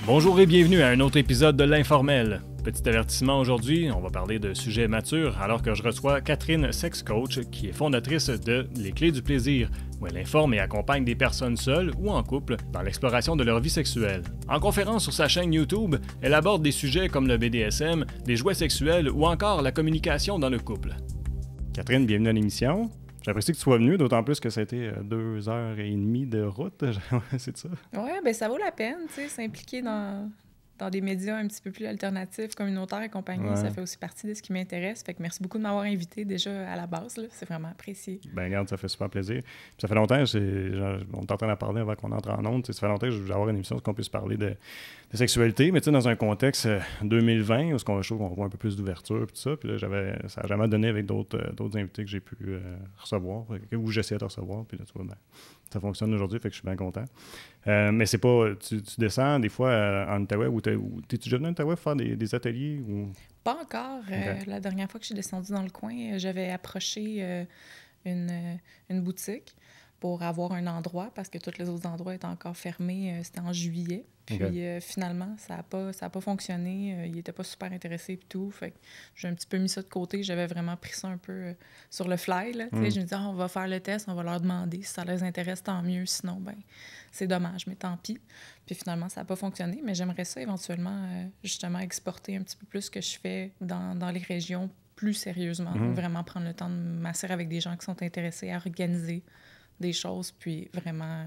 Bonjour et bienvenue à un autre épisode de l'Informel. Petit avertissement aujourd'hui, on va parler de sujets matures alors que je reçois Catherine Sex Coach qui est fondatrice de Les Clés du plaisir, où elle informe et accompagne des personnes seules ou en couple dans l'exploration de leur vie sexuelle. En conférence sur sa chaîne YouTube, elle aborde des sujets comme le BDSM, les jouets sexuels ou encore la communication dans le couple. Catherine, bienvenue à l'émission. J'apprécie que tu sois venue, d'autant plus que ça a été 2h30 de route, c'est ça? Oui, bien ça vaut la peine, tu sais, s'impliquer dans des médias un petit peu plus alternatifs, communautaires et compagnie. Ouais. Ça fait aussi partie de ce qui m'intéresse. Fait que merci beaucoup de m'avoir invité déjà à la base, là. C'est vraiment apprécié. Ben regarde, ça fait super plaisir. Puis ça fait longtemps, on est en train d'en parler avant qu'on entre en ondes. Ça fait longtemps que je voulais avoir une émission où on puisse parler de sexualité, mais tu sais, dans un contexte 2020, où je trouve qu'on voit un peu plus d'ouverture et tout ça. Puis là, ça n'a jamais donné avec d'autres invités que j'ai pu recevoir, ou j'essaie de recevoir. Puis là, tu vois, ben, ça fonctionne aujourd'hui, fait que je suis bien content. Mais c'est pas... Tu descends des fois en Outaouais, ou t'es-tu déjà venu en Outaouais faire des ateliers? Ou... Pas encore. Okay. La dernière fois que je suis descendue dans le coin, j'avais approché une boutique pour avoir un endroit, parce que tous les autres endroits étaient encore fermés. C'était en juillet. Puis finalement, ça n'a pas fonctionné. Ils n'étaient pas super intéressés et tout. Fait que j'ai un petit peu mis ça de côté. J'avais vraiment pris ça un peu sur le fly. Là, Je me disais, on va faire le test, on va leur demander. Si ça les intéresse, tant mieux. Sinon, ben c'est dommage, mais tant pis. Puis finalement, ça n'a pas fonctionné. Mais j'aimerais ça éventuellement, justement, exporter un petit peu plus ce que je fais dans les régions plus sérieusement. Vraiment prendre le temps de m'asseoir avec des gens qui sont intéressés à organiser des choses, puis vraiment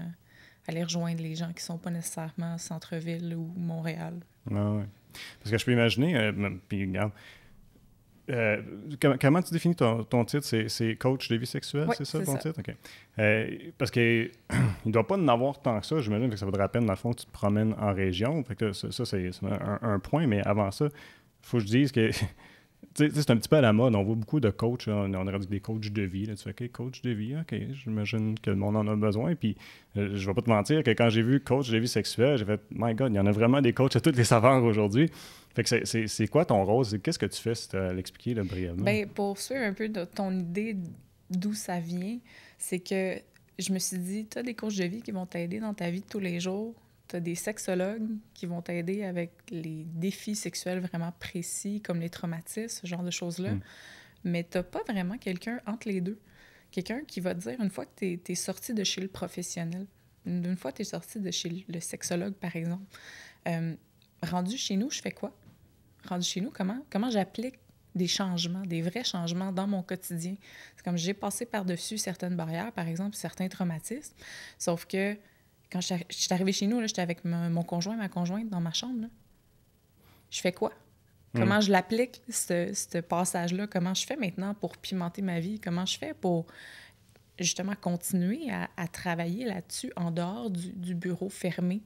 aller rejoindre les gens qui ne sont pas nécessairement centre-ville ou Montréal. Ah ouais. Parce que je peux imaginer, puis regarde, comment tu définis ton titre? C'est coach de vie sexuelle, oui, c'est ça ton titre? OK. Parce qu'il ne doit pas en avoir tant que ça, j'imagine que ça vaudrait la peine, dans le fond, que tu te promènes en région. Fait que ça c'est un point, mais avant ça, il faut que je dise que... c'est un petit peu à la mode. On voit beaucoup de coachs. On a rendu des coachs de vie. Là. Tu fais, OK, coach de vie, OK, j'imagine que le monde en a besoin. Puis, je ne vais pas te mentir que quand j'ai vu coach de vie sexuelle, j'ai fait, my God, il y en a vraiment des coachs à toutes les saveurs aujourd'hui. Fait que c'est quoi ton rôle? Qu'est-ce que tu fais, si tu as l'expliquer là, brièvement? Bien, pour suivre un peu de ton idée d'où ça vient, c'est que je me suis dit, tu as des coachs de vie qui vont t'aider dans ta vie de tous les jours. Tu as des sexologues qui vont t'aider avec les défis sexuels vraiment précis, comme les traumatismes, ce genre de choses-là. Mais tu n'as pas vraiment quelqu'un entre les deux. Quelqu'un qui va te dire, une fois que tu es sorti de chez le professionnel, une fois que tu es sorti de chez le sexologue, par exemple, rendu chez nous, je fais quoi? Rendu chez nous, comment j'applique des changements, des vrais changements dans mon quotidien? C'est comme j'ai passé par-dessus certaines barrières, par exemple, certains traumatismes, sauf que quand je suis arrivée chez nous, j'étais avec mon conjoint, ma conjointe dans ma chambre. Là. Je fais quoi? Comment je l'applique, ce passage-là? Comment je fais maintenant pour pimenter ma vie? Comment je fais pour justement continuer à travailler là-dessus en dehors du bureau fermé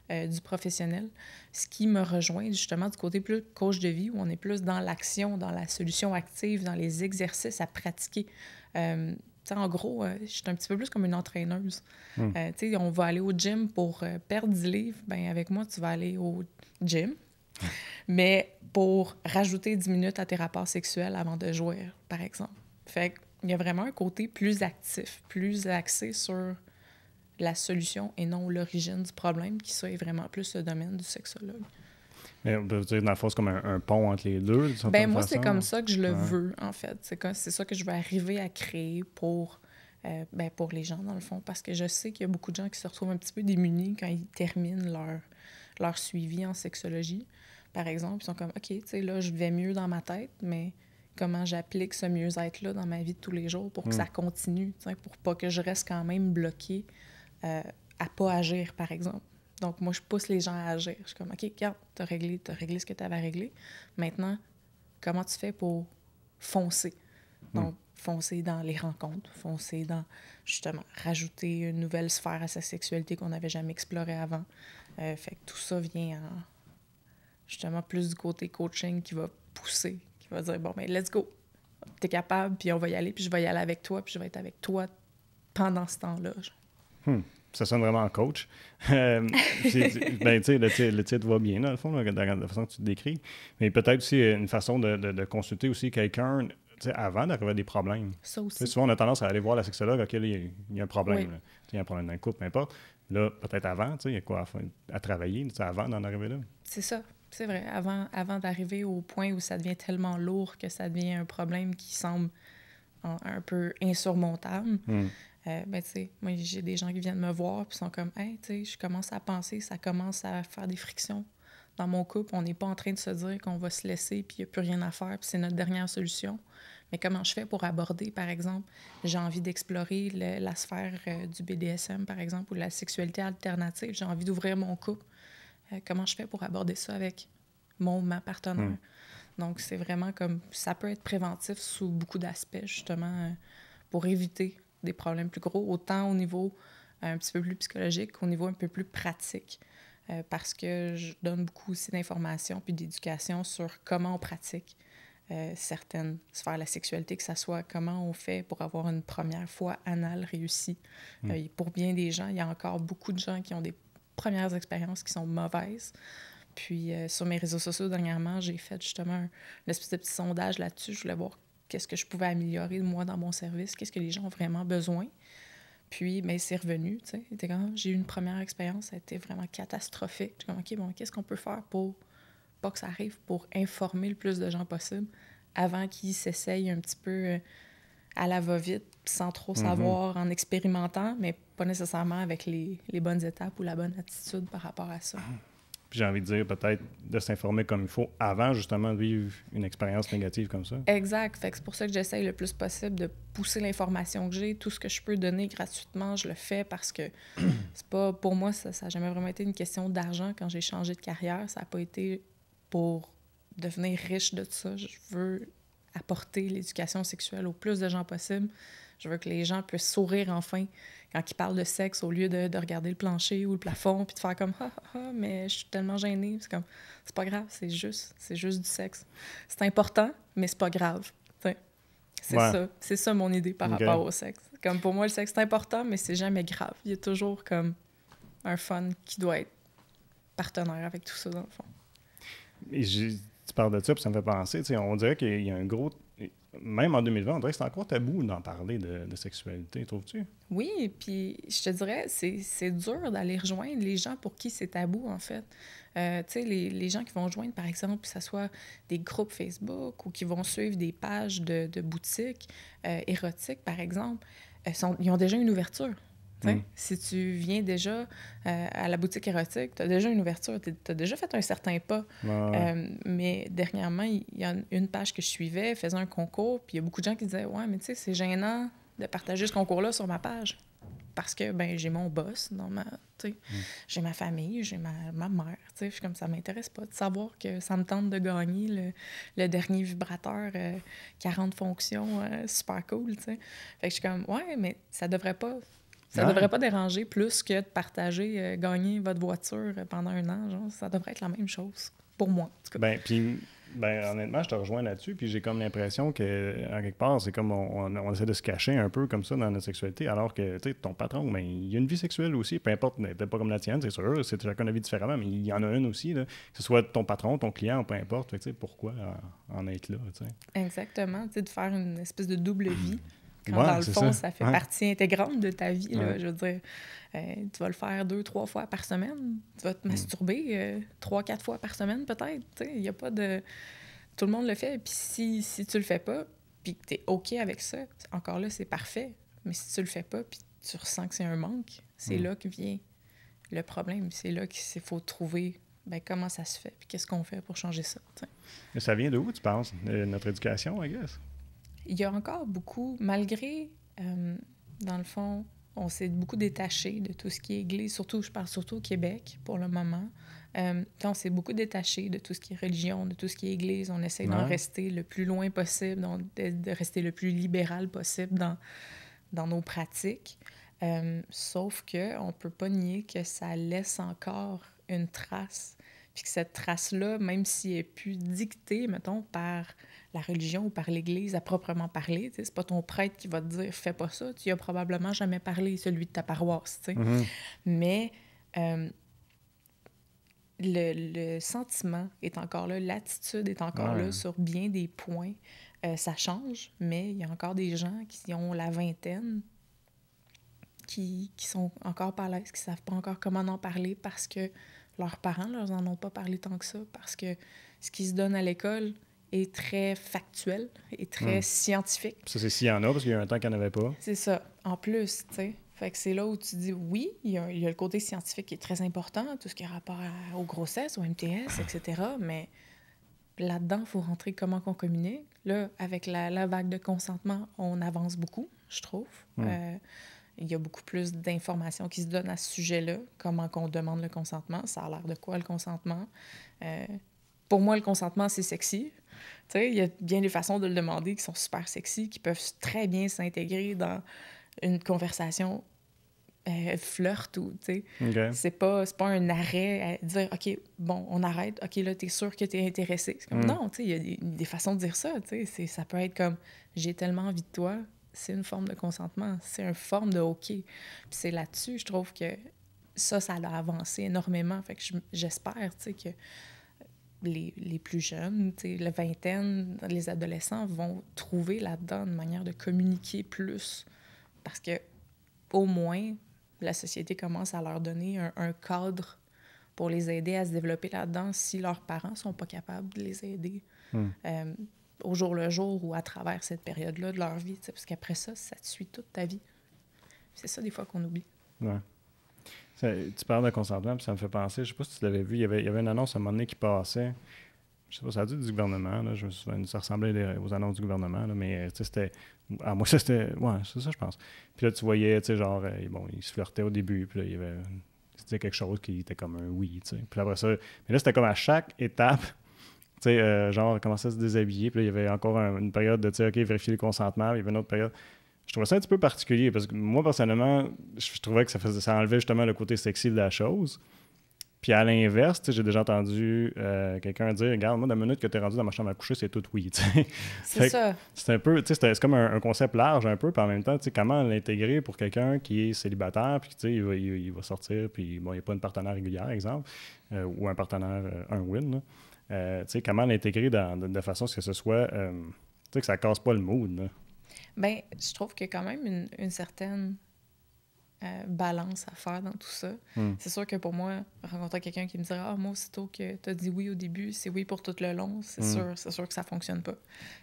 du professionnel? Ce qui me rejoint justement du côté plus coach de vie, où on est plus dans l'action, dans la solution active, dans les exercices à pratiquer. En gros, je suis un petit peu plus comme une entraîneuse. On va aller au gym pour perdre 10 livres. Bien, avec moi, tu vas aller au gym. Mais pour rajouter 10 minutes à tes rapports sexuels avant de jouer, par exemple. Fait qu'il y a vraiment un côté plus actif, plus axé sur la solution et non l'origine du problème, qui ça est vraiment plus le domaine du sexologue. Mais on peut dire, dans le fond, c'est comme un pont entre les deux? Bien, moi, c'est comme ça que je le veux, en fait. C'est ça que je veux arriver à créer pour les gens, dans le fond. Parce que je sais qu'il y a beaucoup de gens qui se retrouvent un petit peu démunis quand ils terminent leur suivi en sexologie. Par exemple, ils sont comme, OK, tu sais, là, je vais mieux dans ma tête, mais comment j'applique ce mieux-être-là dans ma vie de tous les jours pour que ça continue, pour pas que je reste quand même bloquée à pas agir, par exemple. Donc, moi, je pousse les gens à agir. Je suis comme, OK, regarde, t'as réglé ce que tu avais à régler. Maintenant, comment tu fais pour foncer? Donc, foncer dans les rencontres, foncer dans, justement, rajouter une nouvelle sphère à sa sexualité qu'on n'avait jamais explorée avant. Fait que tout ça vient en, justement, plus du côté coaching qui va pousser, qui va dire, bon, ben let's go. T'es capable, puis on va y aller, puis je vais y aller avec toi, puis je vais être avec toi pendant ce temps-là. Ça sonne vraiment coach. Ben, tu sais, le titre va bien, dans le fond, dans la façon que tu te décris. Mais peut-être aussi une façon de consulter aussi quelqu'un avant d'arriver à des problèmes. Ça aussi. Souvent, on a tendance à aller voir la sexologue. OK, là, il y a un problème. Oui. Il y a un problème dans le couple, peu importe. Là, peut-être avant, tu sais, il y a quoi à travailler avant d'en arriver là? C'est ça. C'est vrai. Avant d'arriver au point où ça devient tellement lourd que ça devient un problème qui semble un peu insurmontable, ben, tu sais, moi, j'ai des gens qui viennent me voir puis sont comme, hey, tu sais, je commence à penser, ça commence à faire des frictions dans mon couple. On n'est pas en train de se dire qu'on va se laisser puis il n'y a plus rien à faire puis c'est notre dernière solution. Mais comment je fais pour aborder, par exemple, j'ai envie d'explorer la sphère du BDSM, par exemple, ou de la sexualité alternative, j'ai envie d'ouvrir mon couple. Comment je fais pour aborder ça avec ma partenaire? Donc, c'est vraiment comme... Ça peut être préventif sous beaucoup d'aspects, justement, pour éviter des problèmes plus gros, autant au niveau un petit peu plus psychologique qu'au niveau un peu plus pratique. Parce que je donne beaucoup aussi d'informations puis d'éducation sur comment on pratique certaines sphères de la sexualité, que ce soit comment on fait pour avoir une première fois anale réussie. Pour bien des gens, il y a encore beaucoup de gens qui ont des premières expériences qui sont mauvaises. Puis sur mes réseaux sociaux, dernièrement, j'ai fait justement une espèce de petit sondage là-dessus. Je voulais voir qu'est-ce que je pouvais améliorer, moi, dans mon service, qu'est-ce que les gens ont vraiment besoin. Puis, bien, c'est revenu, tu sais. J'ai eu une première expérience, ça a été vraiment catastrophique. J'ai comme, OK, bon, qu'est-ce qu'on peut faire pour pas que ça arrive, pour informer le plus de gens possible avant qu'ils s'essayent un petit peu à la va-vite, sans trop savoir, en expérimentant, mais pas nécessairement avec les bonnes étapes ou la bonne attitude par rapport à ça. Puis j'ai envie de dire peut-être de s'informer comme il faut avant justement de vivre une expérience négative comme ça. Exact. Fait que c'est pour ça que j'essaye le plus possible de pousser l'information que j'ai. Tout ce que je peux donner gratuitement, je le fais parce que c'est pas... Pour moi, ça n'a jamais vraiment été une question d'argent quand j'ai changé de carrière. Ça n'a pas été pour devenir riche de ça. Je veux apporter l'éducation sexuelle au plus de gens possible. Je veux que les gens puissent sourire enfin quand ils parlent de sexe au lieu de regarder le plancher ou le plafond puis de faire comme « Ah, ah, ah, mais je suis tellement gênée. » C'est comme, c'est pas grave, c'est juste du sexe. C'est important, mais c'est pas grave. T'sais. C'est ça mon idée par rapport au sexe. Comme pour moi, le sexe, c'est important, mais c'est jamais grave. Il y a toujours comme un fun qui doit être partenaire avec tout ça, dans le fond. Et tu parles de ça, puis ça me fait penser, on dirait qu'il y a un gros... Même en 2020, on dirait que c'est encore tabou d'en parler de sexualité, trouves-tu? Oui, puis je te dirais, c'est dur d'aller rejoindre les gens pour qui c'est tabou, en fait. Tu sais, les gens qui vont rejoindre, par exemple, que ce soit des groupes Facebook ou qui vont suivre des pages de boutiques érotiques, par exemple, ils ont déjà une ouverture. Si tu viens déjà à la boutique érotique, tu as déjà une ouverture, tu as déjà fait un certain pas. Mais dernièrement, il y a une page que je suivais, faisait un concours, puis il y a beaucoup de gens qui disaient « Ouais, mais tu sais, c'est gênant de partager ce concours-là sur ma page. » Parce que, ben j'ai mon boss, j'ai ma famille, j'ai ma mère. Je suis comme, ça m'intéresse pas de savoir que ça me tente de gagner le dernier vibrateur 40 fonctions super cool. Fait que je suis comme, ouais, mais ça devrait pas... Ça devrait pas déranger plus que de partager, gagner votre voiture pendant un an. Genre, ça devrait être la même chose, pour moi, en tout cas. Honnêtement, je te rejoins là-dessus, puis j'ai comme l'impression que, en quelque part, c'est comme on essaie de se cacher un peu comme ça dans notre sexualité, alors que, tu sais, ton patron, ben, il y a une vie sexuelle aussi, peu importe, peut-être pas comme la tienne, c'est sûr, c'est chacun la vie différemment, mais il y en a une aussi, là, que ce soit ton patron, ton client, peu importe, tu sais, pourquoi en être là, tu sais. Exactement, tu sais, de faire une espèce de double vie. Quand dans le fond, ça fait partie intégrante de ta vie. Là, je veux dire, tu vas le faire 2-3 fois par semaine. Tu vas te masturber 3-4 fois par semaine, peut-être. Il n'y a pas de... Tout le monde le fait. Puis si tu le fais pas, puis que tu es OK avec ça, encore là, c'est parfait. Mais si tu le fais pas, puis tu ressens que c'est un manque, c'est là que vient le problème. C'est là qu'il faut trouver comment ça se fait, puis qu'est-ce qu'on fait pour changer ça. Mais ça vient de où, tu penses? Notre éducation, I guess? Il y a encore beaucoup, malgré, dans le fond, on s'est beaucoup détaché de tout ce qui est Église, je parle surtout au Québec pour le moment. On s'est beaucoup détaché de tout ce qui est religion, de tout ce qui est Église. On essaie d'en rester le plus loin possible, de rester le plus libéral possible dans nos pratiques. Sauf qu'on ne peut pas nier que ça laisse encore une trace. Puis que cette trace-là, même si elle est plus dictée, mettons, par la religion ou par l'Église à proprement parler, c'est pas ton prêtre qui va te dire « fais pas ça », tu y as probablement jamais parlé, celui de ta paroisse, Mais le sentiment est encore là, l'attitude est encore là sur bien des points. Ça change, mais il y a encore des gens qui ont la vingtaine qui sont encore pas à l'aise, qui savent pas encore comment en parler parce que leurs parents leur en ont pas parlé tant que ça, parce que ce qui se donne à l'école est très factuel et très scientifique. Ça, c'est s'il y en a, parce qu'il y a un temps qu'il n'y en avait pas. C'est ça, en plus, tu sais. Fait que c'est là où tu dis, oui, il y a le côté scientifique qui est très important, tout ce qui a rapport aux grossesses, au MTS, etc., mais là-dedans, il faut rentrer comment qu'on communique. Là, avec la vague de consentement, on avance beaucoup, je trouve. Il y a beaucoup plus d'informations qui se donnent à ce sujet-là, comment qu'on demande le consentement, ça a l'air de quoi le consentement. Pour moi, le consentement, c'est sexy. Tu sais, il y a bien des façons de le demander qui sont super sexy, qui peuvent très bien s'intégrer dans une conversation flirt ou, tu sais. Okay. C'est pas un arrêt à dire, OK, bon, on arrête. OK, là, t'es sûr que t'es intéressé. C'est comme, non, tu sais, il y a des façons de dire ça, tu sais. Ça peut être comme, j'ai tellement envie de toi. C'est une forme de consentement. C'est une forme de OK. Puis c'est là-dessus, je trouve que ça a avancé énormément. Fait que j'espère, tu sais, que les plus jeunes, tu sais, la vingtaine, les adolescents vont trouver là-dedans une manière de communiquer plus. Parce que, au moins, la société commence à leur donner un cadre pour les aider à se développer là-dedans si leurs parents ne sont pas capables de les aider au jour le jour ou à travers cette période-là de leur vie. Parce qu'après ça, ça te suit toute ta vie. C'est ça, des fois, qu'on oublie. Ouais. Tu parles de consentement, puis ça me fait penser, je sais pas si tu l'avais vu, il y avait une annonce à un moment donné qui passait, je sais pas, ça a dû du gouvernement, là, je me souviens, ça ressemblait aux annonces du gouvernement, là, mais tu sais, c'était, à moi, c'était, ouais, c'est ça, je pense. Puis là, tu voyais, tu sais, genre, bon, ils se flirtaient au début, puis là, il disait quelque chose qui était comme un oui, tu sais. Puis après ça, mais là, c'était comme à chaque étape, tu sais, genre, commençait à se déshabiller, puis là, il y avait encore une période de, tu sais, OK, vérifier le consentement, puis il y avait une autre période. Je trouvais ça un petit peu particulier parce que moi, personnellement, je trouvais que ça enlevait justement le côté sexy de la chose. Puis à l'inverse, j'ai déjà entendu quelqu'un dire, regarde, moi, dans la minute que tu es rendu dans ma chambre à coucher, c'est tout oui. C'est ça. C'est un peu, c'est comme un concept large un peu, puis en même temps, comment l'intégrer pour quelqu'un qui est célibataire, puis il va sortir, puis bon, il n'y a pas une partenaire régulière, exemple, ou un partenaire, un win. Comment l'intégrer de façon à ce que ce soit, que ça casse pas le mood. Là. Bien, je trouve qu'il y a quand même une certaine balance à faire dans tout ça. C'est sûr que pour moi, rencontrer quelqu'un qui me dirait « Ah, moi, aussitôt que tu as dit oui au début, c'est oui pour tout le long », c'est sûr que ça fonctionne pas.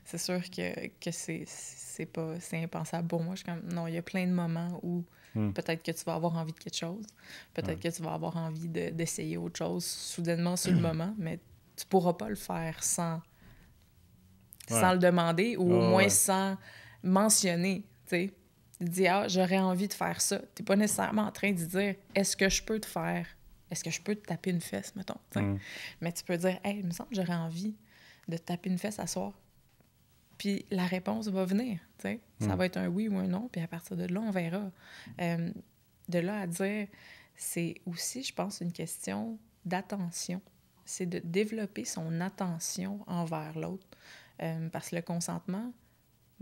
C'est sûr que c'est impensable pour moi. Je suis comme, non, il y a plein de moments où peut-être que tu vas avoir envie de quelque chose, peut-être que tu vas avoir envie d'essayer autre chose soudainement sur le moment, mais tu pourras pas le faire sans le demander ou au moins sans mentionner, tu sais. Dis, ah, j'aurais envie de faire ça. T'es pas nécessairement en train de dire, est-ce que je peux te taper une fesse, mettons. Mais tu peux dire, hey, il me semble que j'aurais envie de te taper une fesse à soir. Puis la réponse va venir, tu sais. Ça va être un oui ou un non, puis à partir de là, on verra. De là à dire, c'est aussi, je pense, une question d'attention. C'est de développer son attention envers l'autre. Parce que le consentement,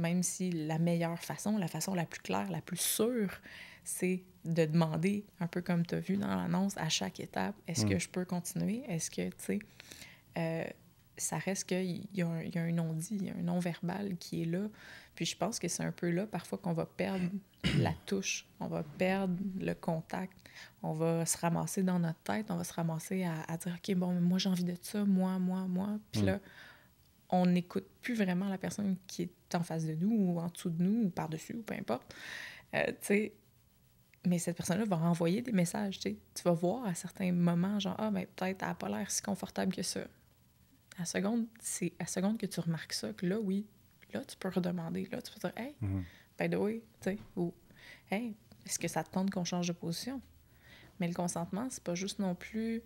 même si la meilleure façon, la façon la plus claire, la plus sûre, c'est de demander, un peu comme tu as vu dans l'annonce, à chaque étape, est-ce que je peux continuer? Est-ce que, tu sais, ça reste qu'il y a un non-dit, il y a un non-verbal qui est là. Puis je pense que c'est un peu là, parfois, qu'on va perdre la touche, on va perdre le contact, on va se ramasser dans notre tête, on va se ramasser à dire, OK, bon, moi, j'ai envie de ça, moi. Puis là, on n'écoute plus vraiment la personne qui est en face de nous ou en dessous de nous ou par-dessus ou peu importe. Tu sais, mais cette personne-là va renvoyer des messages, tu sais. Tu vas voir à certains moments, genre, ah, ben peut-être elle n'a pas l'air si confortable que ça. C'est à seconde que tu remarques ça, que là, oui, là, tu peux redemander. Là, tu peux dire, hey, by the way, tu sais, ou hey, est-ce que ça te tente qu'on change de position? Mais le consentement, c'est pas juste non plus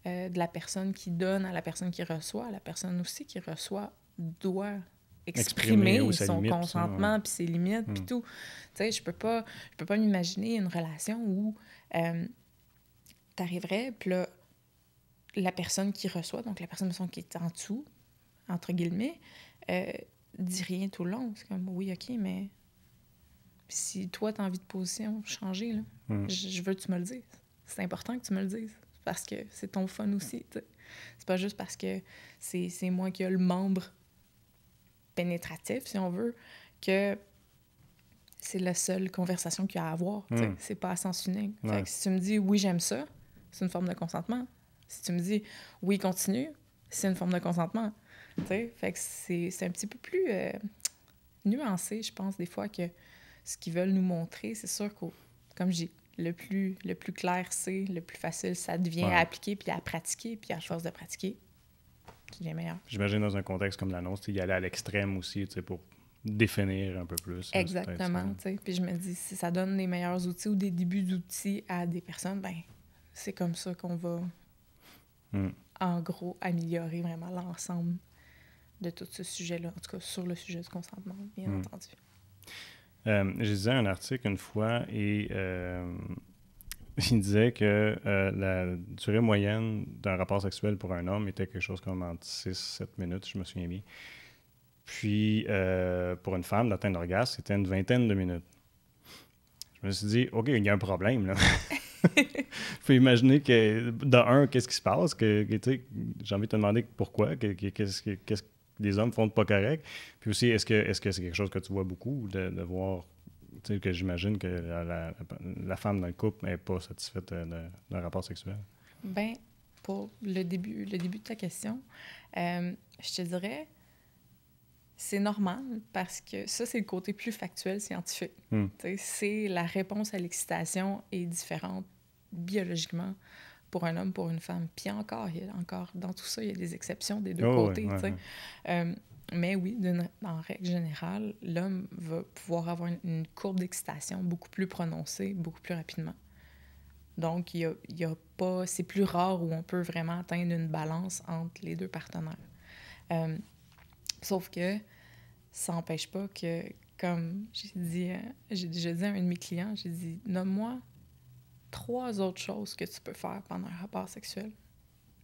de la personne qui donne à la personne qui reçoit. La personne aussi qui reçoit doit exprimer son limite, consentement puis ses limites puis tout. Tu sais, je peux pas m'imaginer une relation où t'arriverais puis là, la personne qui reçoit, donc la personne qui est en dessous, entre guillemets, dit rien tout le long. C'est comme, oui, OK, mais si toi, t'as envie de position, changer, là, je veux que tu me le dises. C'est important que tu me le dises. Parce que c'est ton fun aussi, tu sais. C'est pas juste parce que c'est moi qui ai le membre pénétratif, si on veut, que c'est la seule conversation qu'il y a à avoir. C'est pas à sens unique. Ouais. Fait que si tu me dis « oui, j'aime ça », c'est une forme de consentement. Si tu me dis « oui, continue », c'est une forme de consentement. T'sais? Fait que c'est un petit peu plus nuancé, je pense, des fois, que ce qu'ils veulent nous montrer. C'est sûr que, comme je dis, le plus clair c'est, le plus facile ça devient à appliquer, puis à pratiquer, puis à force de pratiquer, ça devient meilleur. J'imagine dans un contexte comme l'annonce, y aller à l'extrême aussi, pour définir un peu plus. Exactement. Puis je me dis, si ça donne les meilleurs outils ou des débuts d'outils à des personnes, ben c'est comme ça qu'on va, en gros, améliorer vraiment l'ensemble de tout ce sujet-là, en tout cas sur le sujet du consentement, bien entendu. Je lisais un article une fois et il disait que la durée moyenne d'un rapport sexuel pour un homme était quelque chose comme entre 6-7 minutes, je me souviens bien. Puis pour une femme, d'atteindre l'orgasme, c'était une 20aine de minutes. Je me suis dit, OK, il y a un problème, là. Faut imaginer que, de un, qu'est-ce qui se passe? J'ai envie de te demander pourquoi, qu'est-ce que les hommes font de pas correct. Puis aussi, est-ce que c'est quelque chose que tu vois beaucoup, de voir, que j'imagine que la femme dans le couple n'est pas satisfaite d'un rapport sexuel? Bien, pour le début de ta question, je te dirais, c'est normal parce que ça, c'est le côté plus factuel, scientifique. C'est la réponse à l'excitation est différente biologiquement pour un homme, pour une femme. Puis encore, dans tout ça, il y a des exceptions des deux côtés. Mais oui, en règle générale, l'homme va pouvoir avoir une courbe d'excitation beaucoup plus prononcée, beaucoup plus rapidement. Donc, il y a pas... C'est plus rare où on peut vraiment atteindre une balance entre les deux partenaires. Sauf que ça n'empêche pas que, comme j'ai déjà dit à un de mes clients, j'ai dit, nomme-moi 3 autres choses que tu peux faire pendant un rapport sexuel,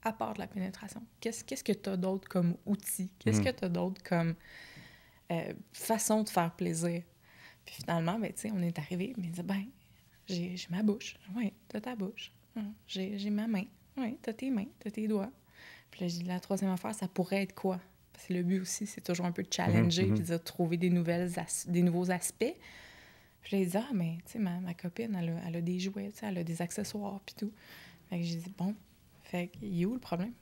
à part de la pénétration. Qu'est-ce que tu as d'autre comme outil? Qu'est-ce que tu as d'autre comme façon de faire plaisir? Puis finalement, ben, on est arrivé, mais il dit, ben, j'ai ma bouche. Oui, t'as ta bouche. J'ai ma main. Oui, t'as tes mains, t'as tes doigts. Puis là, j'ai dit, la troisième affaire, ça pourrait être quoi? Parce que le but aussi, c'est toujours un peu de challenger, puis de trouver des nouveaux aspects. Puis là, il dit, mais tu sais, ma copine, elle a des jouets, elle a des accessoires, puis tout. Fait que j'ai dit, bon, fait qu'il est où le problème?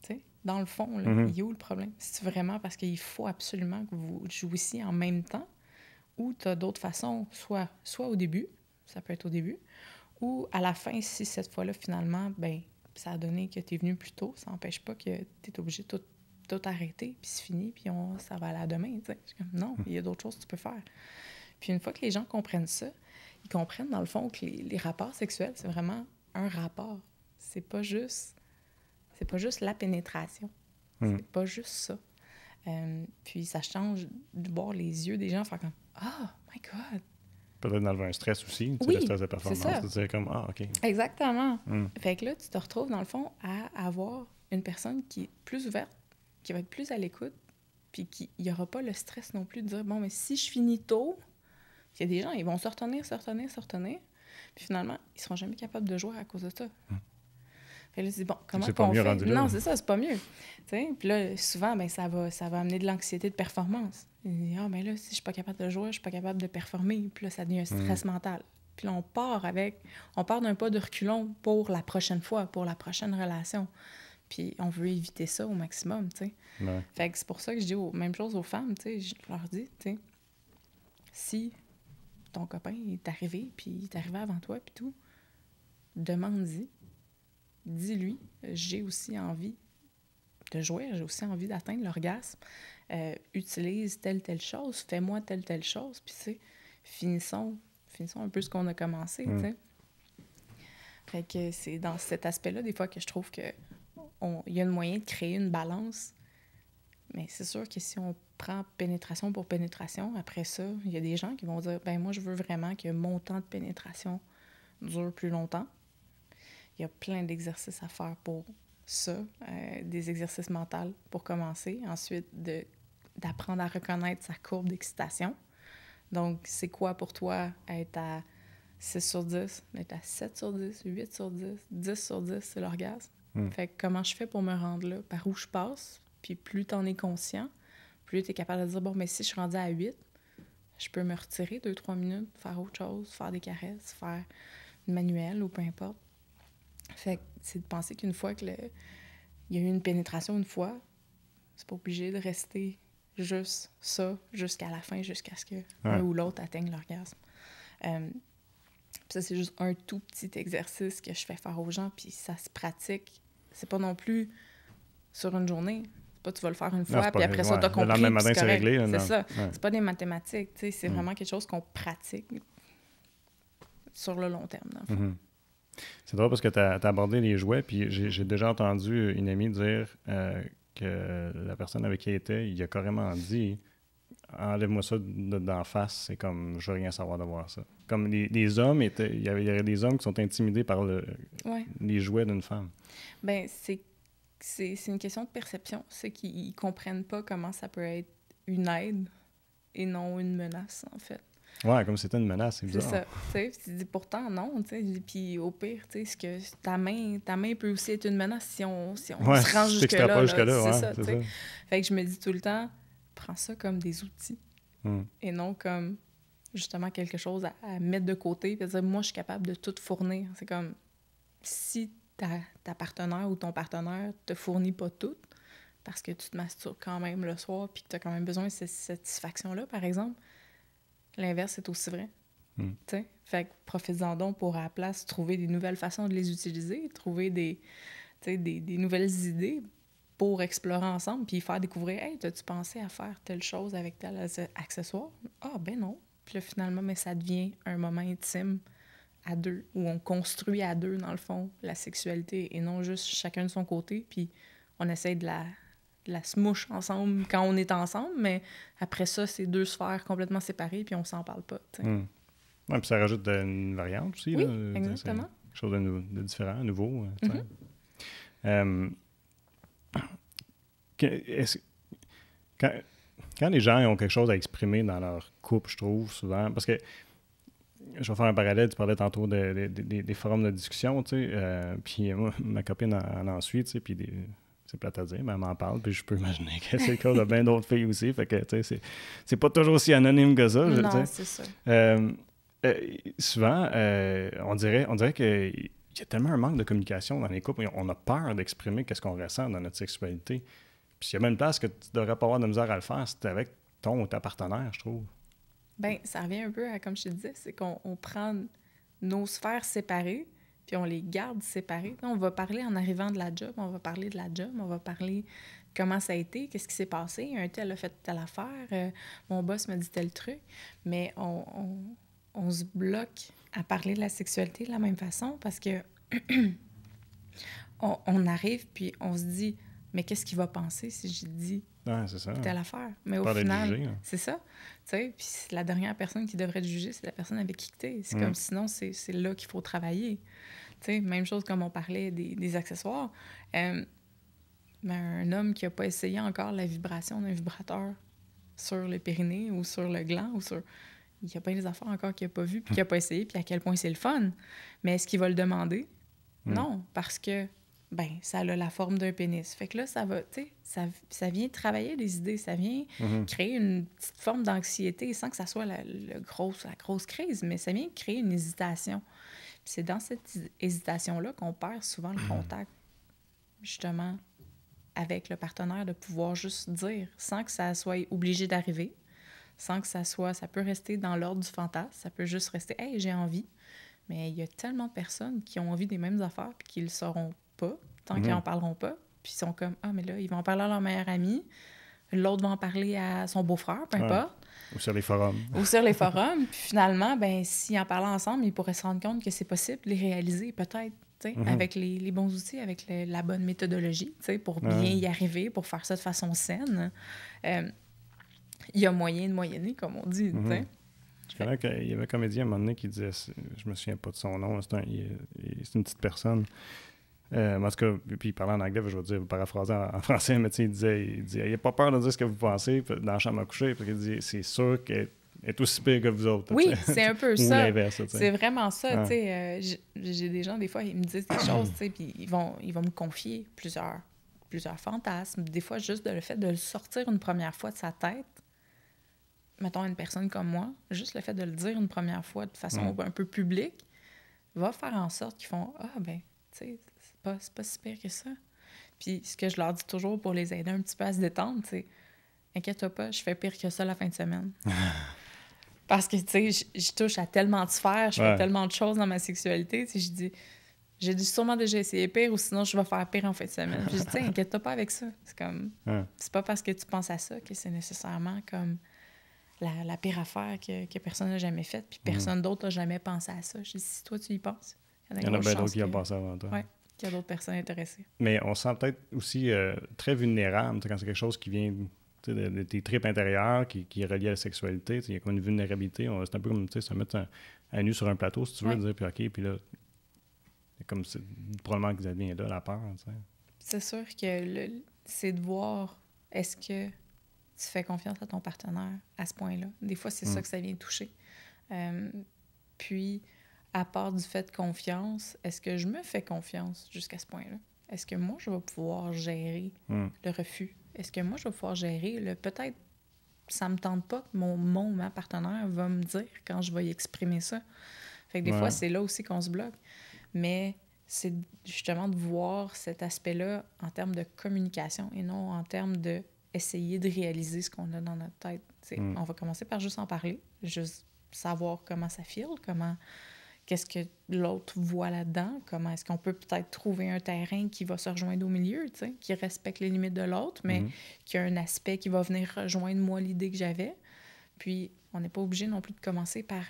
Tu sais, dans le fond, là, il est où le problème? C'est vraiment parce qu'il faut absolument que vous jouissiez en même temps, ou tu as d'autres façons, soit au début, ça peut être au début, ou à la fin, si cette fois-là, finalement, ben ça a donné que tu es venu plus tôt, ça n'empêche pas que tu es obligé de tout arrêter, puis c'est fini, puis ça va aller à demain. T'sais. Non, il y a d'autres choses que tu peux faire. Puis une fois que les gens comprennent ça, ils comprennent dans le fond que les rapports sexuels, c'est vraiment un rapport. C'est pas juste la pénétration. C'est pas juste ça. Puis ça change de voir les yeux des gens faire comme « Oh my God! » Peut-être d'enlever un stress aussi, oui, le stress de performance, c'est ça. de dire comme « Ah, OK. » Exactement. Fait que là, tu te retrouves dans le fond à avoir une personne qui est plus ouverte, qui va être plus à l'écoute, puis qu'il n'y aura pas le stress non plus de dire « Bon, mais si je finis tôt, il y a des gens, ils vont se retenir, puis finalement, ils ne seront jamais capables de jouer à cause de ça. » Fait là, tu dis, bon, comment on fait? Non, c'est ça, c'est pas mieux. T'sais? Puis là, souvent, ben, ça va amener de l'anxiété de performance. Mais là, si je suis pas capable de jouer, je suis pas capable de performer. Puis là, ça devient un stress mental. Puis là, on part d'un pas de reculons pour la prochaine fois, pour la prochaine relation. Puis on veut éviter ça au maximum, tu sais. Ouais. Fait que c'est pour ça que je dis même chose aux femmes, tu sais. Je leur dis, tu sais, si ton copain est arrivé, puis il est arrivé avant toi, puis tout, demande-y. Dis-lui, j'ai aussi envie de jouer, j'ai aussi envie d'atteindre l'orgasme. Utilise telle chose, fais-moi telle chose, puis tu sais, finissons un peu ce qu'on a commencé, tu sais. Fait que c'est dans cet aspect-là, des fois, que je trouve que il y a un moyen de créer une balance. Mais c'est sûr que si on prend pénétration pour pénétration, après ça, il y a des gens qui vont dire, ben moi, je veux vraiment que mon temps de pénétration dure plus longtemps. Il y a plein d'exercices à faire pour ça, des exercices mentaux pour commencer. Ensuite, d'apprendre à reconnaître sa courbe d'excitation. Donc, c'est quoi pour toi être à 6 sur 10, être à 7 sur 10, 8 sur 10, 10 sur 10, c'est l'orgasme. Fait que comment je fais pour me rendre là? Par où je passe? Puis plus tu en es conscient, plus tu es capable de dire, bon, mais si je suis rendue à 8, je peux me retirer 2-3 minutes, faire autre chose, faire des caresses, faire une manuelle ou peu importe. Fait que c'est de penser qu'une fois que il y a eu une pénétration une fois, c'est pas obligé de rester juste ça jusqu'à la fin, jusqu'à ce que un ou l'autre atteigne l'orgasme. Ça, c'est juste un tout petit exercice que je fais faire aux gens, puis ça se pratique. C'est pas non plus sur une journée. C'est pas tu vas le faire une fois, puis après ça, t'as compris, le lendemain matin, c'est c'est réglé. C'est ça. Ouais. C'est pas des mathématiques, tu sais. C'est vraiment quelque chose qu'on pratique sur le long terme, dans le fond. C'est drôle parce que tu as abordé les jouets, puis j'ai déjà entendu une amie dire que la personne avec qui elle était, il a carrément dit « Enlève-moi ça d'en face, c'est comme, je veux rien savoir de voir ça. » Comme les hommes, il y avait des hommes qui sont intimidés par les jouets d'une femme. Bien, c'est une question de perception. C'est qu'ils comprennent pas comment ça peut être une aide et non une menace, en fait. Ouais, comme c'était une menace, c'est bizarre. C'est ça, tu dis pourtant non, tu sais, puis au pire, tu sais, que ta main peut aussi être une menace si on se rend jusque-là, c'est ça, tu sais. Fait que je me dis tout le temps, prends ça comme des outils et non comme, justement, quelque chose à mettre de côté et dire, moi, je suis capable de tout fournir. C'est comme, si ta partenaire ou ton partenaire te fournit pas tout, parce que tu te masturbes quand même le soir puis que tu as quand même besoin de cette satisfaction-là, par exemple, l'inverse est aussi vrai. T'sais? Fait que profites-en donc pour, à la place, trouver des nouvelles façons de les utiliser, trouver des nouvelles idées pour explorer ensemble, puis faire découvrir « Hey, t'as-tu pensé à faire telle chose avec tel accessoire? » Ah, ben non. Puis là, finalement, mais ça devient un moment intime à deux, où on construit à deux, dans le fond, la sexualité, et non juste chacun de son côté, puis on essaie de la smouche ensemble quand on est ensemble, mais après ça, c'est deux sphères complètement séparées, puis on s'en parle pas. Oui, puis ça rajoute une variante aussi. Oui, là, exactement. Quelque chose de différent, nouveau. Quand les gens ont quelque chose à exprimer dans leur couple, je trouve, souvent, parce que je vais faire un parallèle, tu parlais tantôt des forums de discussion, tu sais, puis moi, ma copine en suit, tu sais, puis c'est plate à dire, mais elle m'en parle, puis je peux imaginer que c'est le cas de bien d'autres filles aussi, fait que, tu sais, c'est pas toujours aussi anonyme que ça. Non, c'est ça. Souvent, on dirait qu'il y a tellement un manque de communication dans les couples, on a peur d'exprimer qu'est-ce qu'on ressent dans notre sexualité. Puis il y a même une place que tu devrais pas avoir de misère à le faire, c'est avec ton ou ta partenaire, je trouve. Bien, ça revient un peu à, comme je te disais, c'est qu'on prend nos sphères séparées, puis on les garde séparées. On va parler en arrivant de la job, on va parler de la job, on va parler comment ça a été, qu'est-ce qui s'est passé, un tel a fait telle affaire, mon boss m'a dit tel truc, mais on se bloque à parler de la sexualité de la même façon parce que on arrive, puis on se dit, mais qu'est-ce qu'il va penser si j'ai dit telle affaire? Mais au final, juger, c'est ça. Puis la dernière personne qui devrait te juger, c'est la personne avec qui tu es. C'est comme sinon, c'est là qu'il faut travailler. T'sais, même chose comme on parlait des accessoires. Un homme qui n'a pas essayé encore la vibration d'un vibrateur sur le périnée ou sur le gland ou sur... Il y a plein des affaires encore qu'il n'a pas vues puis qu'il n'a pas essayé, puis à quel point c'est le fun. Mais est-ce qu'il va le demander? Non, parce que ça a la forme d'un pénis. Fait que là, ça va, tu sais, ça vient travailler des idées, ça vient créer une petite forme d'anxiété sans que ça soit la grosse crise, mais ça vient créer une hésitation. Puis c'est dans cette hésitation-là qu'on perd souvent le contact, justement, avec le partenaire, de pouvoir juste dire, sans que ça soit obligé d'arriver, sans que ça peut rester dans l'ordre du fantasme, ça peut juste rester « Hey, j'ai envie ». Mais il y a tellement de personnes qui ont envie des mêmes affaires puis qui le sauront pas, tant qu'ils n'en parleront pas. Puis ils sont comme « Ah, mais là, ils vont en parler à leur meilleur ami. L'autre va en parler à son beau-frère, peu importe. » Ou sur les forums. Puis finalement, s'ils en parlaient ensemble, ils pourraient se rendre compte que c'est possible de les réaliser, peut-être, avec les bons outils, avec la bonne méthodologie, pour bien y arriver, pour faire ça de façon saine. Il y a moyen de moyenner, comme on dit, Je connais qu'il y avait un comédien à un moment donné qui disait, je me souviens pas de son nom, c'est une petite personne. En tout cas, puis il parlait en anglais, je vais dire, paraphraser en français, mais il disait, il n'a pas peur de dire ce que vous pensez dans la chambre à coucher, parce qu'il dit, c'est sûr qu'elle est aussi pire que vous autres. Oui, c'est un peu ça. Ou l'inverse. C'est vraiment ça. J'ai des gens, des fois, ils me disent des choses, puis ils vont me confier plusieurs fantasmes. Des fois, juste le fait de le sortir une première fois de sa tête, mettons, une personne comme moi, juste le fait de le dire une première fois de façon un peu publique va faire en sorte qu'ils font « Ah, ben, tu sais, c'est pas si pire que ça. » Puis ce que je leur dis toujours pour les aider un petit peu à se détendre, c'est « Inquiète-toi pas, je fais pire que ça la fin de semaine. » Parce que, tu sais, je touche à tellement de sphères, je fais tellement de choses dans ma sexualité, tu sais, je dis « J'ai sûrement déjà essayé pire ou sinon je vais faire pire en fin de semaine. » Puis je dis « Tu sais, inquiète-toi pas avec ça. » C'est comme... C'est pas parce que tu penses à ça que c'est nécessairement comme la pire affaire que personne n'a jamais faite, puis personne d'autre n'a jamais pensé à ça. Je dis « Si toi, tu y penses, il y en a bien d'autres qui ont pensé avant toi. Oui, qu'il y a d'autres personnes intéressées. Mais on se sent peut-être aussi très vulnérable quand c'est quelque chose qui vient de tes tripes intérieures, qui est relié à la sexualité. Il y a comme une vulnérabilité. C'est un peu comme se mettre à nu sur un plateau, si tu veux, dire, puis OK, puis là, comme c'est probablement que ça vient là, la peur. T'sais. C'est sûr que c'est de voir est-ce que tu fais confiance à ton partenaire à ce point-là. Des fois, c'est ça que ça vient toucher. Puis, à part du fait de confiance, est-ce que je me fais confiance jusqu'à ce point-là? Est-ce que moi, je vais pouvoir gérer le refus? Est-ce que moi, je vais pouvoir gérer le peut-être ça me tente pas que ma partenaire va me dire quand je vais y exprimer ça? Fait que des fois, c'est là aussi qu'on se bloque. Mais c'est justement de voir cet aspect-là en termes de communication et non en termes de essayer de réaliser ce qu'on a dans notre tête. On va commencer par juste en parler, juste savoir comment ça file, qu'est-ce que l'autre voit là-dedans, comment est-ce qu'on peut peut-être trouver un terrain qui va se rejoindre au milieu, qui respecte les limites de l'autre, mais qui a un aspect qui va venir rejoindre moi l'idée que j'avais. Puis, on n'est pas obligé non plus de commencer par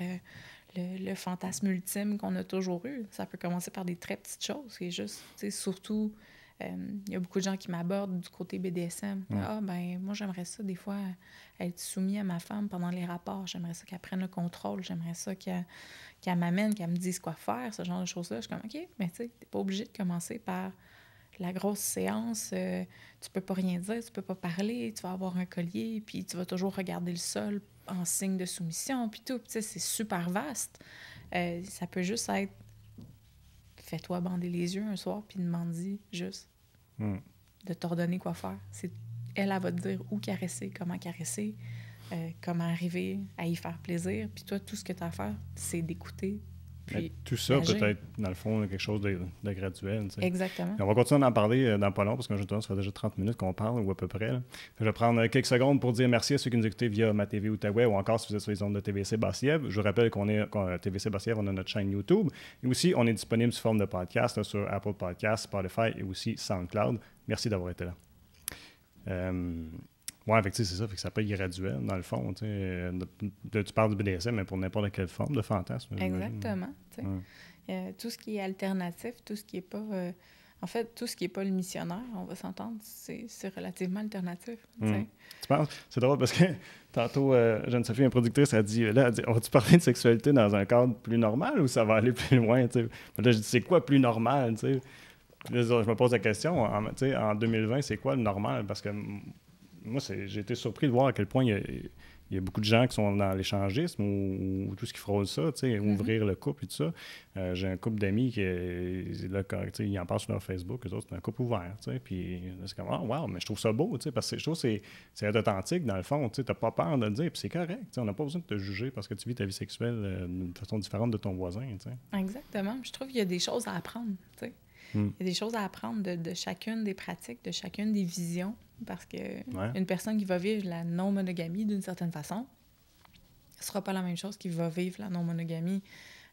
le fantasme ultime qu'on a toujours eu. Ça peut commencer par des très petites choses. C'est juste, surtout, il y a beaucoup de gens qui m'abordent du côté BDSM. Ah, ben moi, j'aimerais ça, des fois, être soumis à ma femme pendant les rapports. J'aimerais ça qu'elle prenne le contrôle. J'aimerais ça qu'elle m'amène, qu'elle me dise quoi faire, ce genre de choses-là. Je suis comme, OK, mais tu sais, t'es pas obligé de commencer par la grosse séance. Tu peux pas rien dire, tu peux pas parler, tu vas avoir un collier, puis tu vas toujours regarder le sol en signe de soumission, puis tout. Tu sais, c'est super vaste. Ça peut juste être fais-toi bander les yeux un soir, puis demande-y juste de t'ordonner quoi faire. Elle va te dire où caresser, comment arriver à y faire plaisir. Puis toi, tout ce que tu as à faire, c'est d'écouter. Puis tout ça peut être, dans le fond, quelque chose de graduel. T'sais. Exactement. Et on va continuer d'en parler dans pas long, parce que ça fait déjà 30 minutes qu'on parle, ou à peu près. Là. Je vais prendre quelques secondes pour dire merci à ceux qui nous écoutent via ma TV Outaouais, ou encore si vous êtes sur les ondes de TVC Basse-Lièvre. Je vous rappelle qu'on est TVC Basse-Lièvre, on a notre chaîne YouTube. Et aussi, on est disponible sous forme de podcast là, sur Apple Podcasts, Spotify et aussi SoundCloud. Merci d'avoir été là. Oui, c'est ça, fait que ça peut être graduel, dans le fond. Tu parles du BDSM, mais pour n'importe quelle forme de fantasme. Exactement. Tout ce qui est alternatif, tout ce qui n'est pas... en fait, tout ce qui n'est pas le missionnaire, on va s'entendre, c'est relativement alternatif. Tu penses? C'est drôle parce que tantôt, Jeanne-Sophie, une productrice, elle dit, on va-tu parler de sexualité dans un cadre plus normal ou ça va aller plus loin? Là, je dis, c'est quoi plus normal? Là, je me pose la question, en 2020, c'est quoi le normal? Parce que moi, j'ai été surpris de voir à quel point il y a beaucoup de gens qui sont dans l'échangisme ou tout ce qui frôle ça, ouvrir le couple et tout ça. J'ai un couple d'amis qui, là, ils en parlent sur leur Facebook, eux autres, c'est un couple ouvert, puis c'est comme, oh, wow, mais je trouve ça beau, parce que je trouve que c'est authentique, dans le fond, tu n'as pas peur de le dire, puis c'est correct, on n'a pas besoin de te juger parce que tu vis ta vie sexuelle d'une façon différente de ton voisin, Exactement, je trouve qu'il y a des choses à apprendre, Il y a des choses à apprendre de chacune des pratiques, de chacune des visions, parce que une personne qui va vivre la non-monogamie d'une certaine façon, ce sera pas la même chose qui va vivre la non-monogamie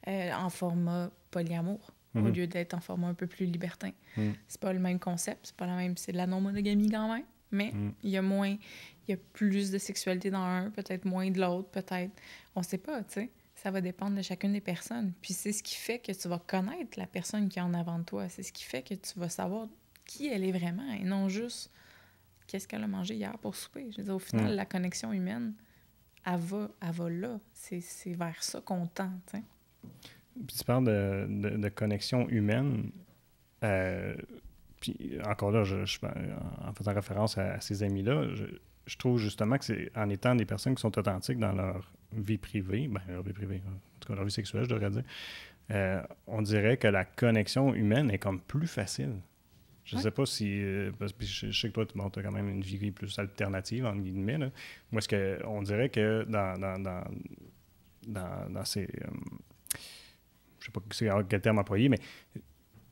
en format polyamour, au lieu d'être en format un peu plus libertin. C'est pas le même concept, c'est de la non-monogamie quand même, mais il y a plus de sexualité dans un, peut-être moins de l'autre, peut-être, on sait pas, tu sais. Ça va dépendre de chacune des personnes. Puis c'est ce qui fait que tu vas connaître la personne qui est en avant de toi. C'est ce qui fait que tu vas savoir qui elle est vraiment et non juste qu'est-ce qu'elle a mangé hier pour souper. Je veux dire, au final, la connexion humaine, elle va là. C'est vers ça qu'on tend. T'sais. Puis tu parles de connexion humaine. Puis encore là, en faisant référence à ces amis-là, je trouve justement que c'est en étant des personnes qui sont authentiques dans leur vie privée, leur vie privée, en tout cas leur vie sexuelle, je devrais dire, on dirait que la connexion humaine est comme plus facile. Je sais pas si... parce que je sais que toi, tu as quand même une vie plus alternative, entre guillemets. Là. Moi, on dirait que dans ces... je sais pas quel terme employer, mais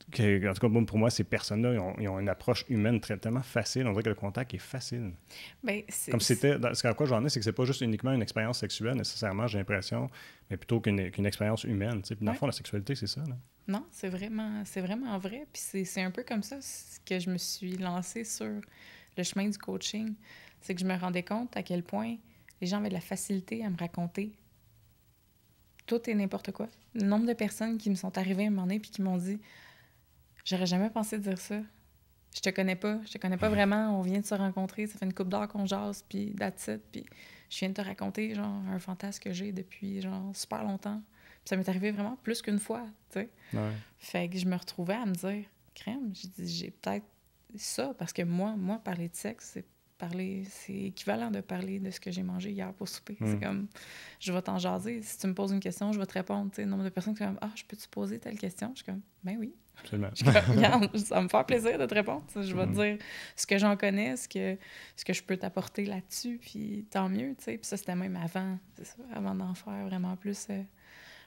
en tout cas, bon, pour moi, ces personnes-là, ils ont une approche humaine tellement facile. On dirait que le contact est facile. Ben, Comme c'était... Ce à quoi j'en ai, c'est que c'est pas juste uniquement une expérience sexuelle, nécessairement, j'ai l'impression, mais plutôt qu'une expérience humaine. Puis dans le fond, la sexualité, c'est ça. Là. Non, c'est vraiment vrai. Puis c'est un peu comme ça que je me suis lancée sur le chemin du coaching. C'est que je me rendais compte à quel point les gens avaient de la facilité à me raconter tout et n'importe quoi. Le nombre de personnes qui me sont arrivées à un moment donné puis qui m'ont dit « J'aurais jamais pensé dire ça. Je te connais pas vraiment. On vient de se rencontrer. Ça fait une couple d'heures qu'on jase, puis that's it. Puis je viens de te raconter, genre, un fantasme que j'ai depuis, genre, super longtemps. » Puis ça m'est arrivé vraiment plus qu'une fois, tu sais. Ouais. Fait que je me retrouvais à me dire « Crème, j'ai peut-être ça. » Parce que moi, parler de sexe, c'est équivalent de parler de ce que j'ai mangé hier pour souper. C'est comme, je vais t'en jaser. Si tu me poses une question, je vais te répondre. Tu sais, le nombre de personnes qui sont comme « Ah, je peux-tu poser telle question? » Je suis comme « Ben oui. » Absolument. Je suis comme, regarde, ça va me faire plaisir de te répondre. Je vais te dire ce que j'en connais, ce que je peux t'apporter là-dessus, puis tant mieux, tu sais. Puis ça, c'était même avant d'en faire vraiment plus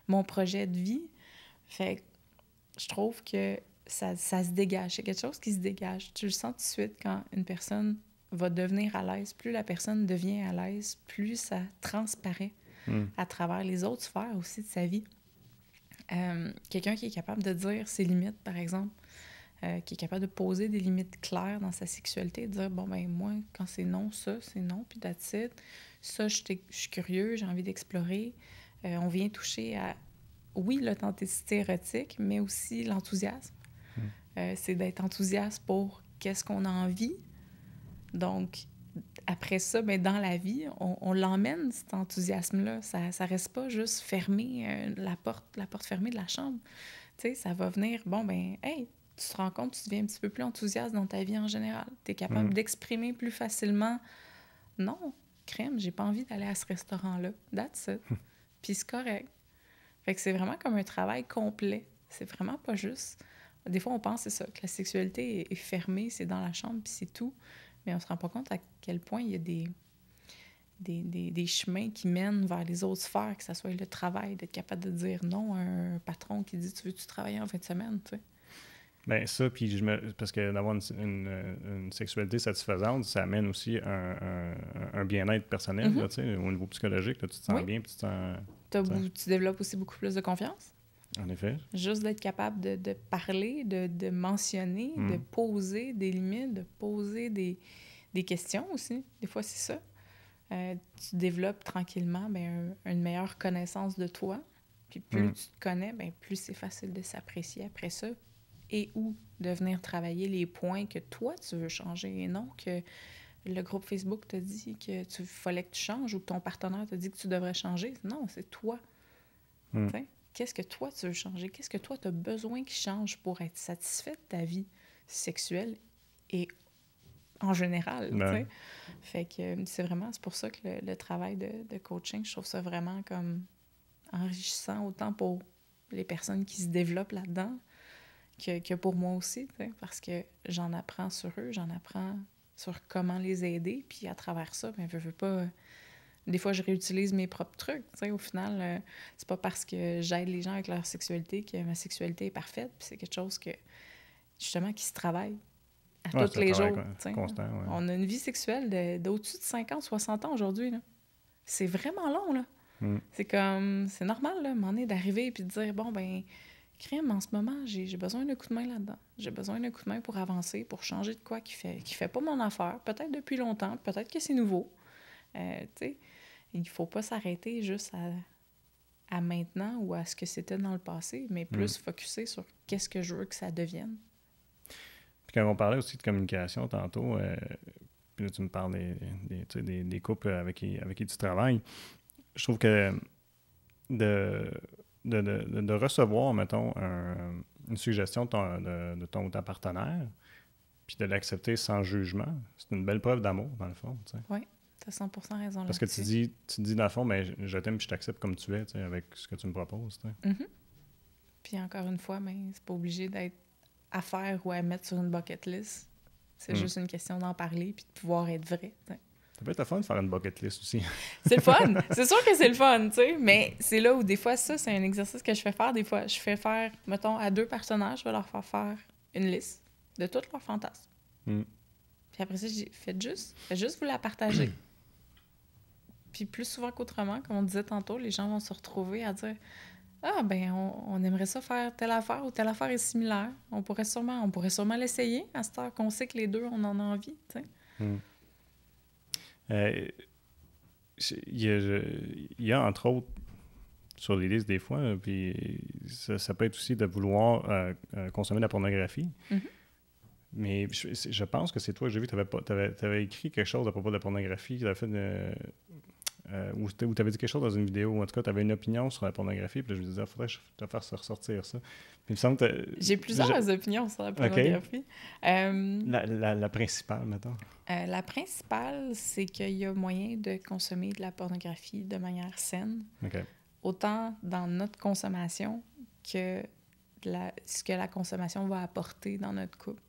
mon projet de vie. Fait que je trouve que ça se dégage. C'est quelque chose qui se dégage. Tu le sens tout de suite quand une personne va devenir à l'aise. Plus la personne devient à l'aise, plus ça transparaît à travers les autres sphères aussi de sa vie. Quelqu'un qui est capable de dire ses limites, par exemple, qui est capable de poser des limites claires dans sa sexualité, de dire, bon, ben moi, quand c'est non, ça, c'est non, puis that's it. Ça, je suis curieux, j'ai envie d'explorer. On vient toucher à, oui, l'authenticité érotique, mais aussi l'enthousiasme. C'est d'être enthousiaste pour qu'est-ce qu'on a envie. Donc, après ça, ben, dans la vie, on l'emmène, cet enthousiasme-là. Ça reste pas juste fermé, la porte fermée de la chambre. Tu sais, ça va venir, bon, ben, hey, tu te rends compte, tu deviens un petit peu plus enthousiaste dans ta vie en général. Tu es capable d'exprimer plus facilement, non, crème, j'ai pas envie d'aller à ce restaurant-là. That's it. Puis c'est correct. Fait que c'est vraiment comme un travail complet. C'est vraiment pas juste. Des fois, on pense, c'est ça, que la sexualité est fermée, c'est dans la chambre, puis c'est tout. Mais on se rend pas compte à quel point il y a des chemins qui mènent vers les autres sphères, que ce soit le travail, d'être capable de dire non à un patron qui dit « Tu veux-tu travailler en fin de semaine? » tu sais. Bien, ça, puis parce que d'avoir une sexualité satisfaisante, ça amène aussi un bien-être personnel, là, tu sais, au niveau psychologique, là, tu te sens bien, puis tu te sens... Tu développes aussi beaucoup plus de confiance. En effet. Juste d'être capable de parler, de mentionner, de poser des limites, de poser des questions aussi. Des fois, c'est ça. Tu développes tranquillement une meilleure connaissance de toi. Puis plus tu te connais, plus c'est facile de s'apprécier après ça. Et ou de venir travailler les points que toi, tu veux changer. Et non que le groupe Facebook t'a dit que fallait que tu changes ou que ton partenaire t'a dit que tu devrais changer. Non, c'est toi. T'sais? Qu'est-ce que toi, tu veux changer? Qu'est-ce que toi, tu as besoin qui change pour être satisfait de ta vie sexuelle et en général? Ben. Fait que c'est pour ça que le travail de coaching, je trouve ça vraiment comme enrichissant, autant pour les personnes qui se développent là-dedans que pour moi aussi, parce que j'en apprends sur eux, j'en apprends sur comment les aider, puis à travers ça, je veux pas... Des fois, je réutilise mes propres trucs. T'sais, au final, c'est pas parce que j'aide les gens avec leur sexualité que ma sexualité est parfaite. Puis c'est quelque chose que, justement, qui se travaille à tous les jours. Constant, ouais. On a une vie sexuelle d'au-dessus de 50, 60 ans aujourd'hui. Là. C'est vraiment long, là. C'est comme... C'est normal, là, à un moment donné, d'arriver et de dire, bon, ben, crème, en ce moment, j'ai besoin d'un coup de main là-dedans. J'ai besoin d'un coup de main pour avancer, pour changer de quoi qui fait pas mon affaire. Peut-être depuis longtemps, peut-être que c'est nouveau. Tu sais... Il faut pas s'arrêter juste à maintenant ou à ce que c'était dans le passé, mais plus focusser sur qu'est-ce que je veux que ça devienne. Puis quand on parlait aussi de communication tantôt, puis là tu me parles des couples avec qui tu travailles, je trouve que de recevoir, mettons, une suggestion de ton ou ta partenaire, puis de l'accepter sans jugement, c'est une belle preuve d'amour, dans le fond. Oui. Tu as 100% raison parce que tu dis dans le fond, mais je t'aime et je t'accepte comme tu es, avec ce que tu me proposes. Puis encore une fois, c'est pas obligé d'être à faire ou à mettre sur une bucket list. C'est juste une question d'en parler puis de pouvoir être vrai. T'sais. Ça peut être le fun de faire une bucket list aussi. C'est le fun! C'est sûr que c'est le fun, tu sais, mais c'est là où des fois, ça, c'est un exercice que je fais faire. Des fois, je fais faire, mettons, à 2 partenaires, je vais leur faire une liste de tous leurs fantasmes. Puis après ça, je dis, faites juste vous la partager. Puis plus souvent qu'autrement, comme on disait tantôt, les gens vont se retrouver à dire « Ah, ben on aimerait ça faire telle affaire ou telle affaire est similaire. On pourrait sûrement l'essayer à cette heure qu'on sait que les deux, on en a envie. » tu sais. Il y a, entre autres, sur les listes des fois, puis ça peut être aussi de vouloir consommer de la pornographie. Mais je pense que c'est toi que j'ai vu, tu avais écrit quelque chose à propos de la pornographie, tu avais fait ou tu avais dit quelque chose dans une vidéo, ou en tout cas, tu avais une opinion sur la pornographie, puis là, je me disais, il faudrait que je te fasse ressortir ça. Puis il me semble que j'ai plusieurs opinions sur la pornographie. La principale, mettons. La principale, c'est qu'il y a moyen de consommer de la pornographie de manière saine, autant dans notre consommation que ce que la consommation va apporter dans notre couple.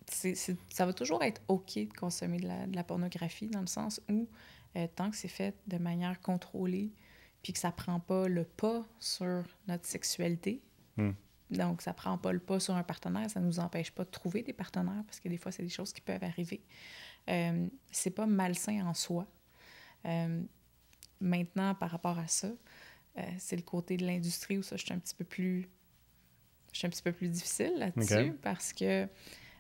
Ça va toujours être OK de consommer de la pornographie, dans le sens où, tant que c'est fait de manière contrôlée, puis que ça prend pas le pas sur notre sexualité, donc ça prend pas le pas sur un partenaire, ça nous empêche pas de trouver des partenaires, parce que des fois, c'est des choses qui peuvent arriver. C'est pas malsain en soi. Maintenant, par rapport à ça, c'est le côté de l'industrie où ça, je suis un petit peu plus difficile là-dessus, parce que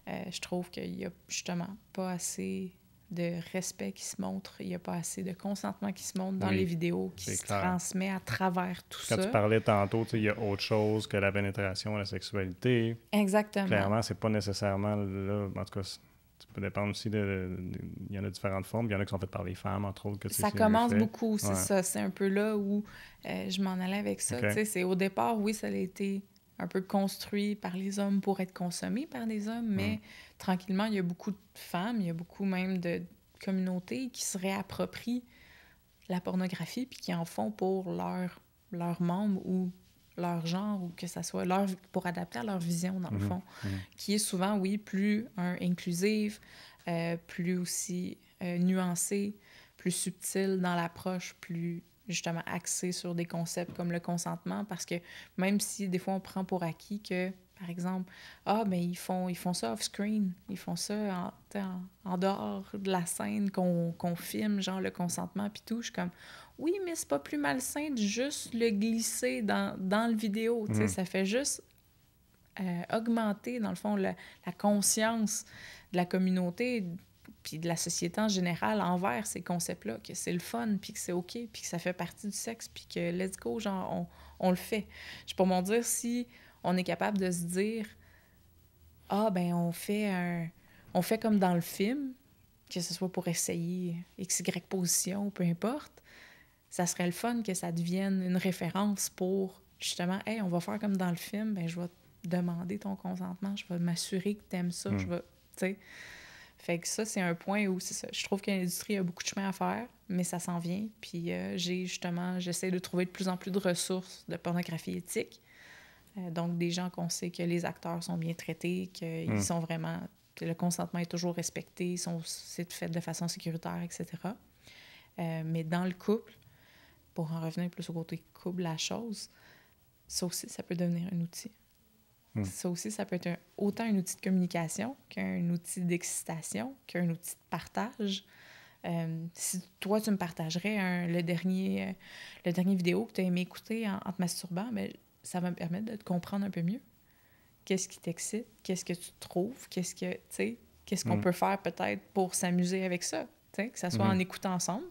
je trouve qu'il n'y a justement pas assez de respect qui se montre, il n'y a pas assez de consentement qui se montre dans les vidéos, qui se transmet à travers tout ça. Quand tu parlais tantôt, il y a autre chose que la pénétration, la sexualité. Exactement. Clairement, c'est pas nécessairement là, en tout cas, ça peut dépendre aussi il y en a différentes formes, il y en a qui sont faites par les femmes, entre autres. Que ça commence beaucoup, c'est ça. C'est un peu là où je m'en allais avec ça. C'est au départ, oui, ça a été un peu construit par les hommes pour être consommé par les hommes, mais tranquillement, il y a beaucoup de femmes, il y a beaucoup même de communautés qui se réapproprient la pornographie puis qui en font pour leurs membres ou leur genre, ou que ça soit pour adapter à leur vision, dans le fond, qui est souvent, oui, plus inclusive, plus aussi nuancée, plus subtile dans l'approche, plus justement axé sur des concepts comme le consentement, parce que même si des fois on prend pour acquis que, par exemple, ils font ça off-screen, ils font ça en dehors de la scène qu'on filme, genre le consentement puis tout, je suis comme, oui, mais c'est pas plus malsain de juste le glisser dans le vidéo, tu sais, ça fait juste augmenter, dans le fond, la conscience de la communauté puis de la société en général envers ces concepts-là, que c'est le fun, puis que c'est OK, puis que ça fait partie du sexe, puis que let's go, genre, on le fait. Je peux m'en dire si on est capable de se dire « on fait comme dans le film, que ce soit pour essayer XY position, peu importe, ça serait le fun que ça devienne une référence pour, justement, « Hey, on va faire comme dans le film, je vais te demander ton consentement, je vais m'assurer que t'aimes ça, je vais... » tu sais. Fait que ça, c'est un point où, c'est ça, je trouve que l'industrie a beaucoup de chemin à faire, mais ça s'en vient. Puis j'essaie de trouver de plus en plus de ressources de pornographie éthique. Donc, des gens qu'on sait que les acteurs sont bien traités, qu'ils sont vraiment... que le consentement est toujours respecté, c'est fait de façon sécuritaire, etc. Mais dans le couple, pour en revenir plus au côté couple, la chose, ça aussi, ça peut devenir un outil. Ça aussi, ça peut être autant un outil de communication qu'un outil d'excitation, qu'un outil de partage. Si toi, tu me partagerais le dernier vidéo que tu as aimé écouter en te masturbant, ça va me permettre de te comprendre un peu mieux. Qu'est-ce qui t'excite? Qu'est-ce que tu trouves? Qu'est-ce qu'on peut faire peut-être pour s'amuser avec ça? Que ça soit en écoutant ensemble.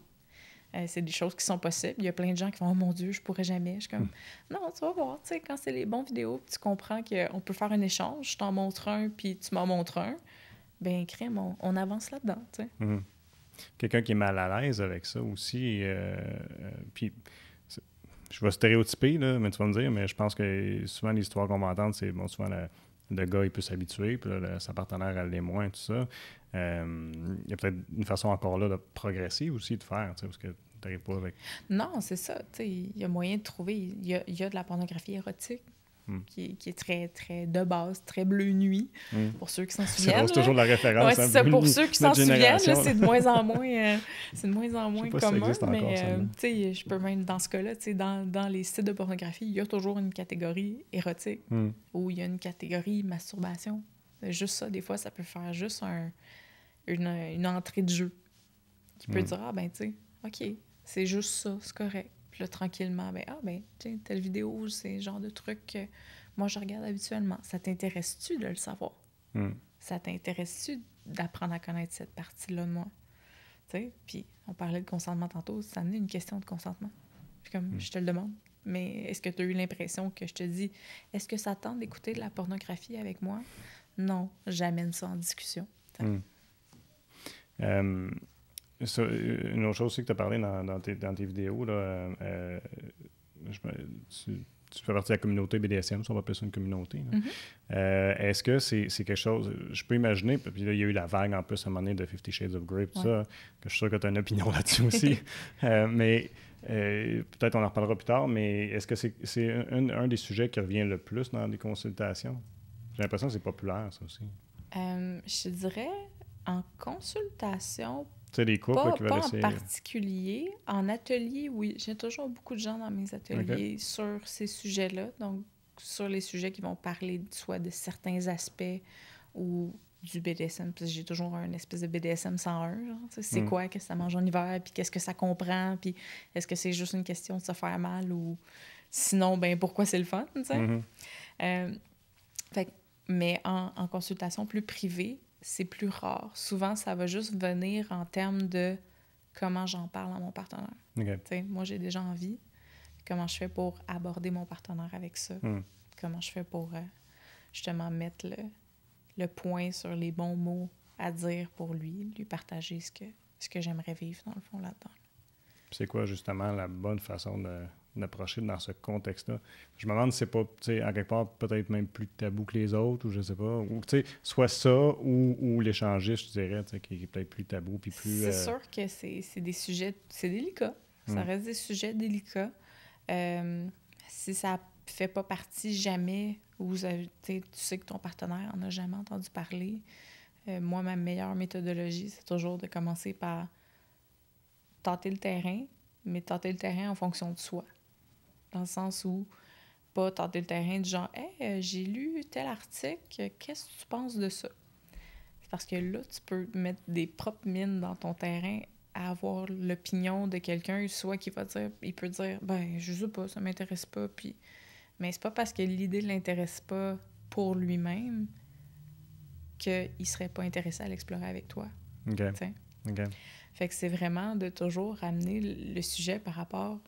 C'est des choses qui sont possibles. Il y a plein de gens qui font « Oh mon Dieu, je pourrais jamais. » Je suis comme « Non, tu vas voir. Quand c'est les bons vidéos, tu comprends qu'on peut faire un échange. Je t'en montre un, puis tu m'en montres un. Ben crème, on avance là-dedans. » Quelqu'un qui est mal à l'aise avec ça aussi. Puis, je vais stéréotyper, là, mais tu vas me dire, mais je pense que souvent, l'histoire qu'on va entendre, c'est souvent le gars, il peut s'habituer, puis là, sa partenaire, elle l'est moins, tout ça. Il y a peut-être une façon encore là de progresser aussi, de faire, parce que tu n'arrives pas avec... Non, c'est ça. Il y a moyen de trouver... Il y a de la pornographie érotique. qui est très, très de base, très bleu nuit, pour ceux qui s'en souviennent. C'est toujours la référence. Ouais, c'est ça, pour ceux qui s'en souviennent, là, c'est de moins en moins, commun, mais tu sais, je peux même, dans ce cas-là, tu sais, dans les sites de pornographie, il y a toujours une catégorie érotique ou il y a une catégorie masturbation. Juste ça, des fois, ça peut faire juste une entrée de jeu qui peut dire, ah ben, tu sais, OK, c'est juste ça, c'est correct. Puis là, tranquillement, tu sais, telle vidéo, c'est le genre de truc que moi, je regarde habituellement. Ça t'intéresse-tu de le savoir? Ça t'intéresse-tu d'apprendre à connaître cette partie-là de moi? Tu sais, puis on parlait de consentement tantôt, ça amenait une question de consentement. Puis comme, je te le demande, mais est-ce que tu as eu l'impression que je te dis, est-ce que ça tente d'écouter de la pornographie avec moi? Non, j'amène ça en discussion. Une autre chose aussi que tu as parlé dans tes vidéos, là, tu fais partie de la communauté BDSM, si on va appeler ça une communauté. Est-ce que c'est quelque chose, je peux imaginer, puis là, il y a eu la vague en plus à un moment donné de 50 Shades of Grey, tout ça, que je suis sûr que tu as une opinion là-dessus aussi. Mais peut-être on en reparlera plus tard, mais est-ce que c'est un des sujets qui revient le plus dans les consultations? J'ai l'impression que c'est populaire, ça aussi. Je te dirais, en consultation, des couples qui veulent pas essayer. en particulier. En atelier, oui. J'ai toujours beaucoup de gens dans mes ateliers sur ces sujets-là. Donc, sur les sujets qui vont parler soit de certains aspects ou du BDSM. Parce que j'ai toujours un espèce de BDSM 101. C'est quoi, qu'est-ce que ça mange en hiver, puis qu'est-ce que ça comprend, puis est-ce que c'est juste une question de se faire mal ou sinon, ben pourquoi c'est le fun, tu sais? Mais en consultation plus privée, c'est plus rare. Souvent, ça va juste venir en termes de comment j'en parle à mon partenaire. Moi, j'ai déjà envie. Comment je fais pour aborder mon partenaire avec ça? Comment je fais pour justement mettre le point sur les bons mots à dire pour lui partager ce que j'aimerais vivre, dans le fond, là-dedans. C'est quoi, justement, la bonne façon d'approcher dans ce contexte-là? Je me demande si c'est pas, tu sais, à quelque part, peut-être même plus tabou que les autres, ou je sais pas. Ou, tu sais, soit ça, ou l'échangiste, je dirais, tu sais, qui est peut-être plus tabou, puis plus... C'est sûr que c'est des sujets... C'est délicat. Ça reste des sujets délicats. Si ça fait pas partie jamais, ou tu sais que ton partenaire en a jamais entendu parler, moi, ma meilleure méthodologie, c'est toujours de commencer par tâter le terrain, mais tâter le terrain en fonction de soi. Dans le sens où, pas tâter le terrain du genre « Hey, j'ai lu tel article, qu'est-ce que tu penses de ça? » C'est parce que là, tu peux mettre des propres mines dans ton terrain à avoir l'opinion de quelqu'un, soit qui va dire, il peut dire « Ben, je sais pas, ça m'intéresse pas. » Puis, mais c'est pas parce que l'idée ne l'intéresse pas pour lui-même qu'il serait pas intéressé à l'explorer avec toi. OK. Fait que c'est vraiment de toujours ramener le sujet par rapport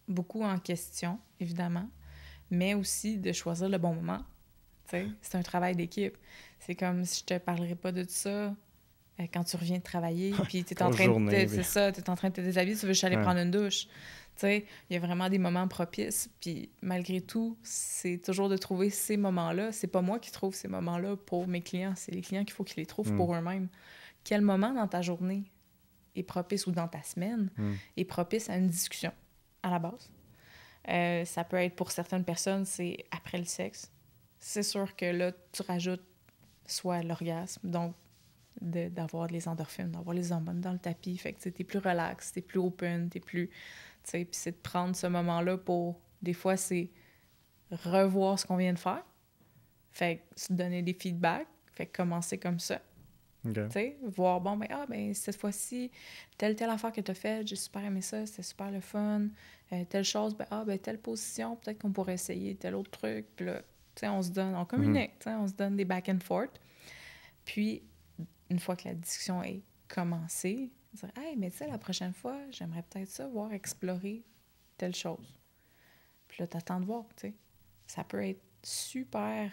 beaucoup en question, évidemment, mais aussi de choisir le bon moment. T'sais, c'est un travail d'équipe. C'est comme si je te parlerais pas de ça quand tu reviens de travailler, puis t'es en train de te déshabiller, tu veux juste aller prendre une douche. Il y a vraiment des moments propices, puis malgré tout, c'est toujours de trouver ces moments-là. C'est pas moi qui trouve ces moments-là pour mes clients, c'est les clients qu'il faut qu'ils les trouvent pour eux-mêmes. Quel moment dans ta journée est propice, ou dans ta semaine, est propice à une discussion, à la base? Ça peut être, pour certaines personnes, c'est après le sexe. C'est sûr que là, tu rajoutes soit l'orgasme, donc d'avoir les endorphines, d'avoir les hormones dans le tapis. Fait que t'es plus relax, t'es plus open, t'es plus... Puis c'est de prendre ce moment-là pour... Des fois, c'est revoir ce qu'on vient de faire. Fait que se donner des feedbacks. Fait que commencer comme ça. Voir, cette fois-ci, telle affaire que t'as faite, j'ai super aimé ça, c'était super le fun. Telle chose, telle position, peut-être qu'on pourrait essayer tel autre truc. Puis là, on se donne, on communique, on se donne des back and forth. Puis, une fois que la discussion est commencée, dire « Hey, mais tu sais, la prochaine fois, j'aimerais peut-être ça, voir explorer telle chose. » Puis là, t'attends de voir, tu sais. Ça peut être super,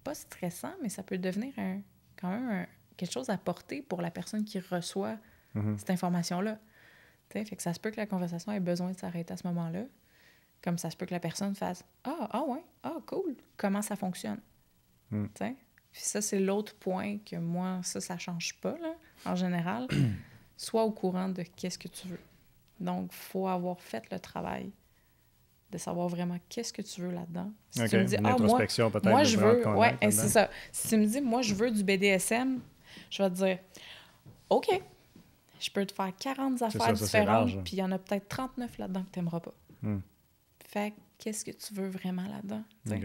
pas stressant, mais ça peut devenir quand même quelque chose à porter pour la personne qui reçoit cette information-là. Fait que ça se peut que la conversation ait besoin de s'arrêter à ce moment-là. Comme ça se peut que la personne fasse « Ah, cool, comment ça fonctionne? » Puis ça, c'est l'autre point que moi, ça change pas, là, en général. Sois au courant de qu'est-ce que tu veux. Donc, il faut avoir fait le travail de savoir vraiment qu'est-ce que tu veux là-dedans. Si OK. tu me dis, Une introspection peut-être. moi de je vraiment te veux, connaître c'est là-dedans. ça. Si tu me dis, moi je veux du BDSM, je vais te dire, OK, je peux te faire 40 affaires ça, c'est large. différentes, puis il y en a peut-être 39 là-dedans que tu n'aimeras pas. Fait que, qu'est-ce que tu veux vraiment là-dedans? OK.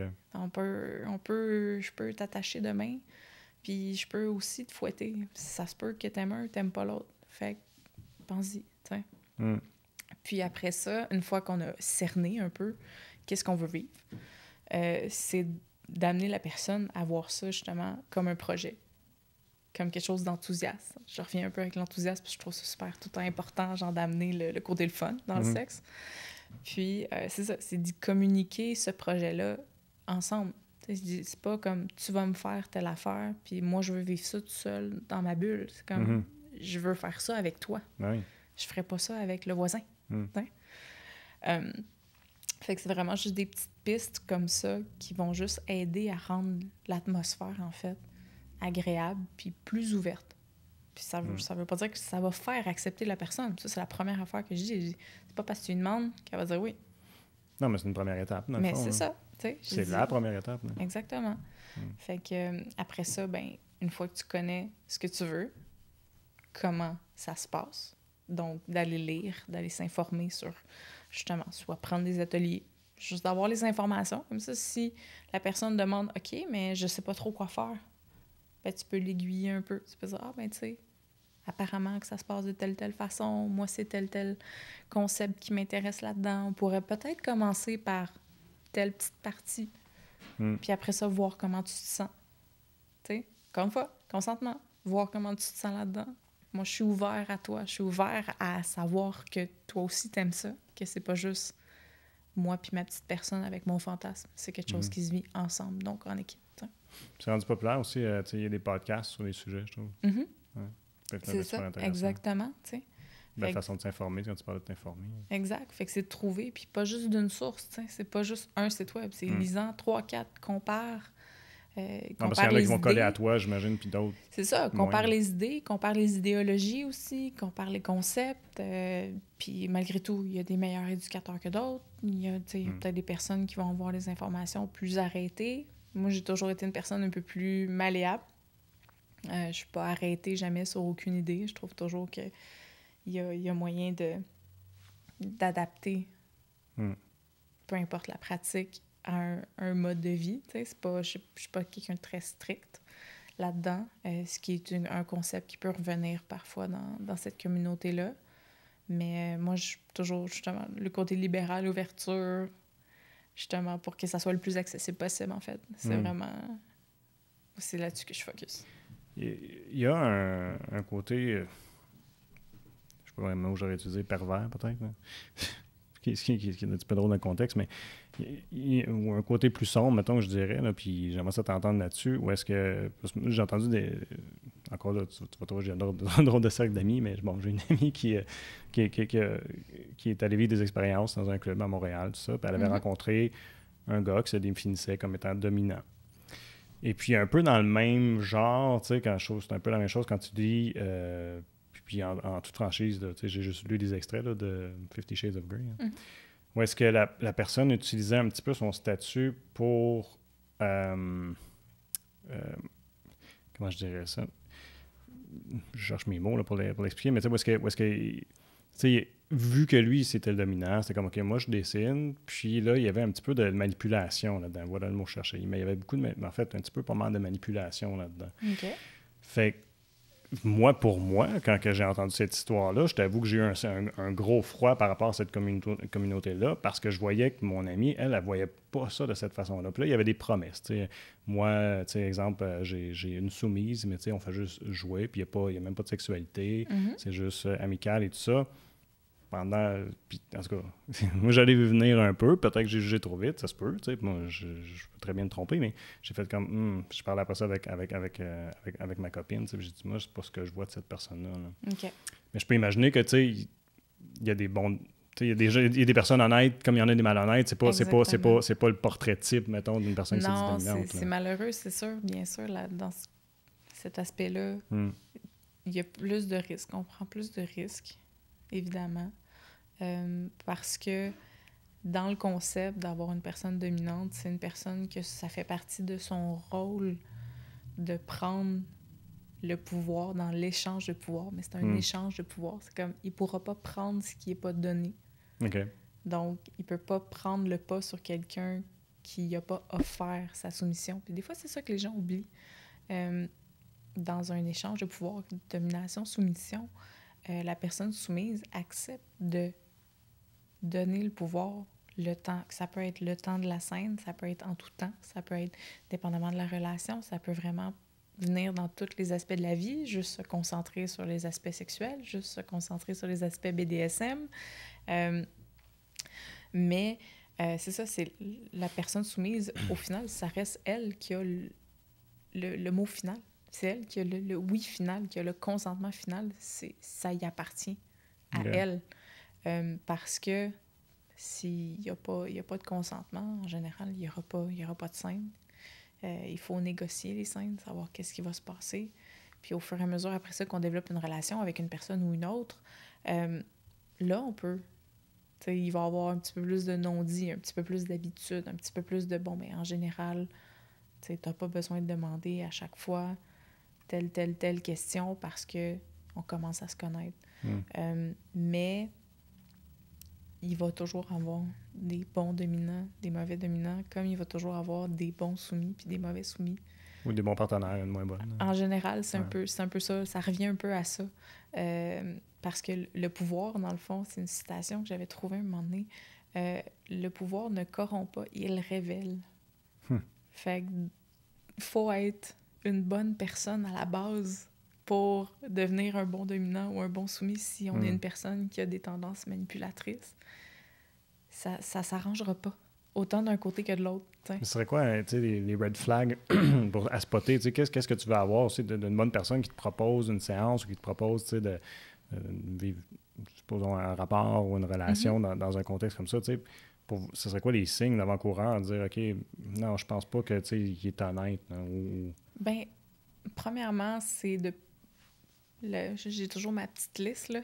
Je peux t'attacher de main, puis je peux aussi te fouetter. Ça se peut que t'aimes un, t'aimes pas l'autre. Fait que, pense-y, t'sais. Puis après ça, une fois qu'on a cerné un peu qu'est-ce qu'on veut vivre, c'est d'amener la personne à voir ça, justement, comme un projet, comme quelque chose d'enthousiaste. Je reviens un peu avec l'enthousiasme, parce que je trouve ça super tout le temps important, genre d'amener le côté le fun dans le sexe. Puis, c'est ça, c'est d'y communiquer ce projet-là ensemble. C'est pas comme tu vas me faire telle affaire, puis moi, je veux vivre ça tout seul dans ma bulle. C'est comme je veux faire ça avec toi. Oui. Je ferais pas ça avec le voisin. Fait que c'est vraiment juste des petites pistes comme ça qui vont juste aider à rendre l'atmosphère, en fait, agréable puis plus ouverte. Puis ça veut pas dire que ça va faire accepter la personne. Ça, c'est la première affaire que je dis. C'est pas parce que tu lui demandes qu'elle va dire oui. Non, mais c'est une première étape, dans le fond. Mais c'est ça. C'est la première étape. Là. Exactement. Fait que après ça, ben une fois que tu connais ce que tu veux, comment ça se passe, donc d'aller lire, d'aller s'informer sur, justement, soit prendre des ateliers, juste d'avoir les informations. Comme ça, si la personne demande « OK, mais je sais pas trop quoi faire », ben tu peux l'aiguiller un peu. Tu peux dire « Ah, ben tu sais, apparemment que ça se passe de telle façon, moi c'est tel concept qui m'intéresse là-dedans. On pourrait peut-être commencer par telle petite partie, puis après ça, voir comment tu te sens. » Tu sais, encore une fois, consentement, voir comment tu te sens là-dedans. Moi, je suis ouvert à toi. Je suis ouvert à savoir que toi aussi t'aimes ça, que c'est pas juste moi puis ma petite personne avec mon fantasme. C'est quelque chose qui se vit ensemble, donc en équipe. T'sais. C'est rendu populaire aussi. Il y a des podcasts sur les sujets, je trouve. C'est ça, exactement. T'sais. La façon de s'informer, quand tu parles de t'informer. Exact. Fait que c'est de trouver, puis pas juste d'une source. T'sais. C'est pas juste un site web. C'est lisant 3, 4, compare. Parce qu'il y en a qui vont coller à toi, j'imagine, puis d'autres. C'est ça, compare les idées, compare les idéologies aussi, compare les concepts. Puis malgré tout, il y a des meilleurs éducateurs que d'autres. Il y a peut-être des personnes qui vont avoir les informations plus arrêtées. Moi, j'ai toujours été une personne un peu plus malléable. Je suis pas arrêtée jamais sur aucune idée. Je trouve toujours qu'il y a moyen d'adapter, peu importe la pratique, à un mode de vie. Je suis pas quelqu'un de très strict là-dedans, ce qui est un concept qui peut revenir parfois dans cette communauté-là. Mais moi, je suis toujours, justement, le côté libéral, l'ouverture, justement, pour que ça soit le plus accessible possible, en fait. C'est vraiment... C'est là-dessus que je focus. Il y a un côté... je sais pas vraiment où j'aurais utilisé, pervers, peut-être, qui est un petit peu drôle dans le contexte, mais ou un côté plus sombre, mettons, je dirais, là, puis j'aimerais ça t'entendre là-dessus, ou est-ce que... Parce que j'ai entendu encore là, tu vas trouver, j'ai un drôle de cercle d'amis, mais bon, j'ai une amie qui est allée vivre des expériences dans un club à Montréal, tout ça, puis elle avait rencontré un gars qui se définissait comme étant dominant. Et puis un peu dans le même genre, tu sais, c'est un peu la même chose quand tu dis... Puis en toute franchise, là, j'ai juste lu des extraits là, de 50 Shades of Grey. Où est-ce que la personne utilisait un petit peu son statut pour... comment je dirais ça? Je cherche mes mots là, pour l'expliquer, mais tu sais, où est-ce que vu que lui, c'était le dominant, c'était comme, OK, moi, je dessine. Puis là, il y avait un petit peu de manipulation là-dedans. Voilà le mot cherché. Mais il y avait beaucoup en fait, un petit peu pas mal de manipulation là-dedans. OK. Fait que pour moi, quand j'ai entendu cette histoire-là, je t'avoue que j'ai eu un gros froid par rapport à cette communauté-là, parce que je voyais que mon amie, elle voyait pas ça de cette façon-là. Puis là, il y avait des promesses. T'sais. Moi, exemple, j'ai une soumise, mais on fait juste jouer, puis il n'y a même pas de sexualité, c'est juste amical et tout ça. Puis, en tout cas, moi, j'allais venir un peu. Peut-être que j'ai jugé trop vite, ça se peut. Moi, je peux très bien me tromper, mais j'ai fait comme... je parlais après ça avec ma copine. J'ai dit, moi, c'est pas ce que je vois de cette personne-là. Là. OK. Mais je peux imaginer que, il y a des bons... Il y a des personnes honnêtes comme il y en a des malhonnêtes. C'est pas le portrait type, mettons, d'une personne qui s'est dit dominante. Non, c'est malheureux, c'est sûr. Bien sûr, là, dans cet aspect-là, il y a plus de risques. On prend plus de risques, évidemment. Parce que dans le concept d'avoir une personne dominante, c'est une personne que ça fait partie de son rôle de prendre le pouvoir dans l'échange de pouvoir, mais c'est un échange de pouvoir. C'est comme, il pourra pas prendre ce qui est pas donné. OK. Donc, il peut pas prendre le pas sur quelqu'un qui n'a pas offert sa soumission. Puis des fois, c'est ça que les gens oublient. Dans un échange de pouvoir, domination, soumission, la personne soumise accepte de donner le pouvoir le temps. Ça peut être le temps de la scène, ça peut être en tout temps, ça peut être dépendamment de la relation, ça peut vraiment venir dans tous les aspects de la vie, juste se concentrer sur les aspects sexuels, juste se concentrer sur les aspects BDSM. Mais c'est ça, c'est la personne soumise, au final, ça reste elle qui a le mot final. C'est elle qui a le oui final, qui a le consentement final. Ça y appartient à elle. Parce que s'il n'y a pas de consentement, en général, il n'y aura pas de scène. Il faut négocier les scènes, savoir qu'est-ce qui va se passer. Puis au fur et à mesure, après ça, qu'on développe une relation avec une personne ou une autre, là, on peut... T'sais, il va y avoir un petit peu plus de non-dit, un petit peu plus d'habitude, un petit peu plus de... Bon, mais en général, tu n'as pas besoin de demander à chaque fois telle question parce que on commence à se connaître. Mais il va toujours avoir des bons dominants, des mauvais dominants, comme il va toujours avoir des bons soumis puis des mauvais soumis. Ou des bons partenaires, une moins bonne. En général, c'est un peu ça. Ça revient un peu à ça. Parce que le pouvoir, dans le fond, c'est une citation que j'avais trouvée un moment donné. Le pouvoir ne corrompt pas, il révèle. Fait qu'il faut être une bonne personne à la base pour devenir un bon dominant ou un bon soumis. Si on est une personne qui a des tendances manipulatrices, ça s'arrangera pas. Autant d'un côté que de l'autre. T'sais. Ce serait quoi les red flags à spotter? Qu'est-ce que tu veux avoir aussi d'une bonne personne qui te propose une séance ou qui te propose de vivre, supposons, un rapport ou une relation dans un contexte comme ça? Ce serait quoi les signes d'avant-coureur de dire, OK, non, je pense pas que il est honnête? Ou... Bien, premièrement, c'est de... J'ai toujours ma petite liste, là.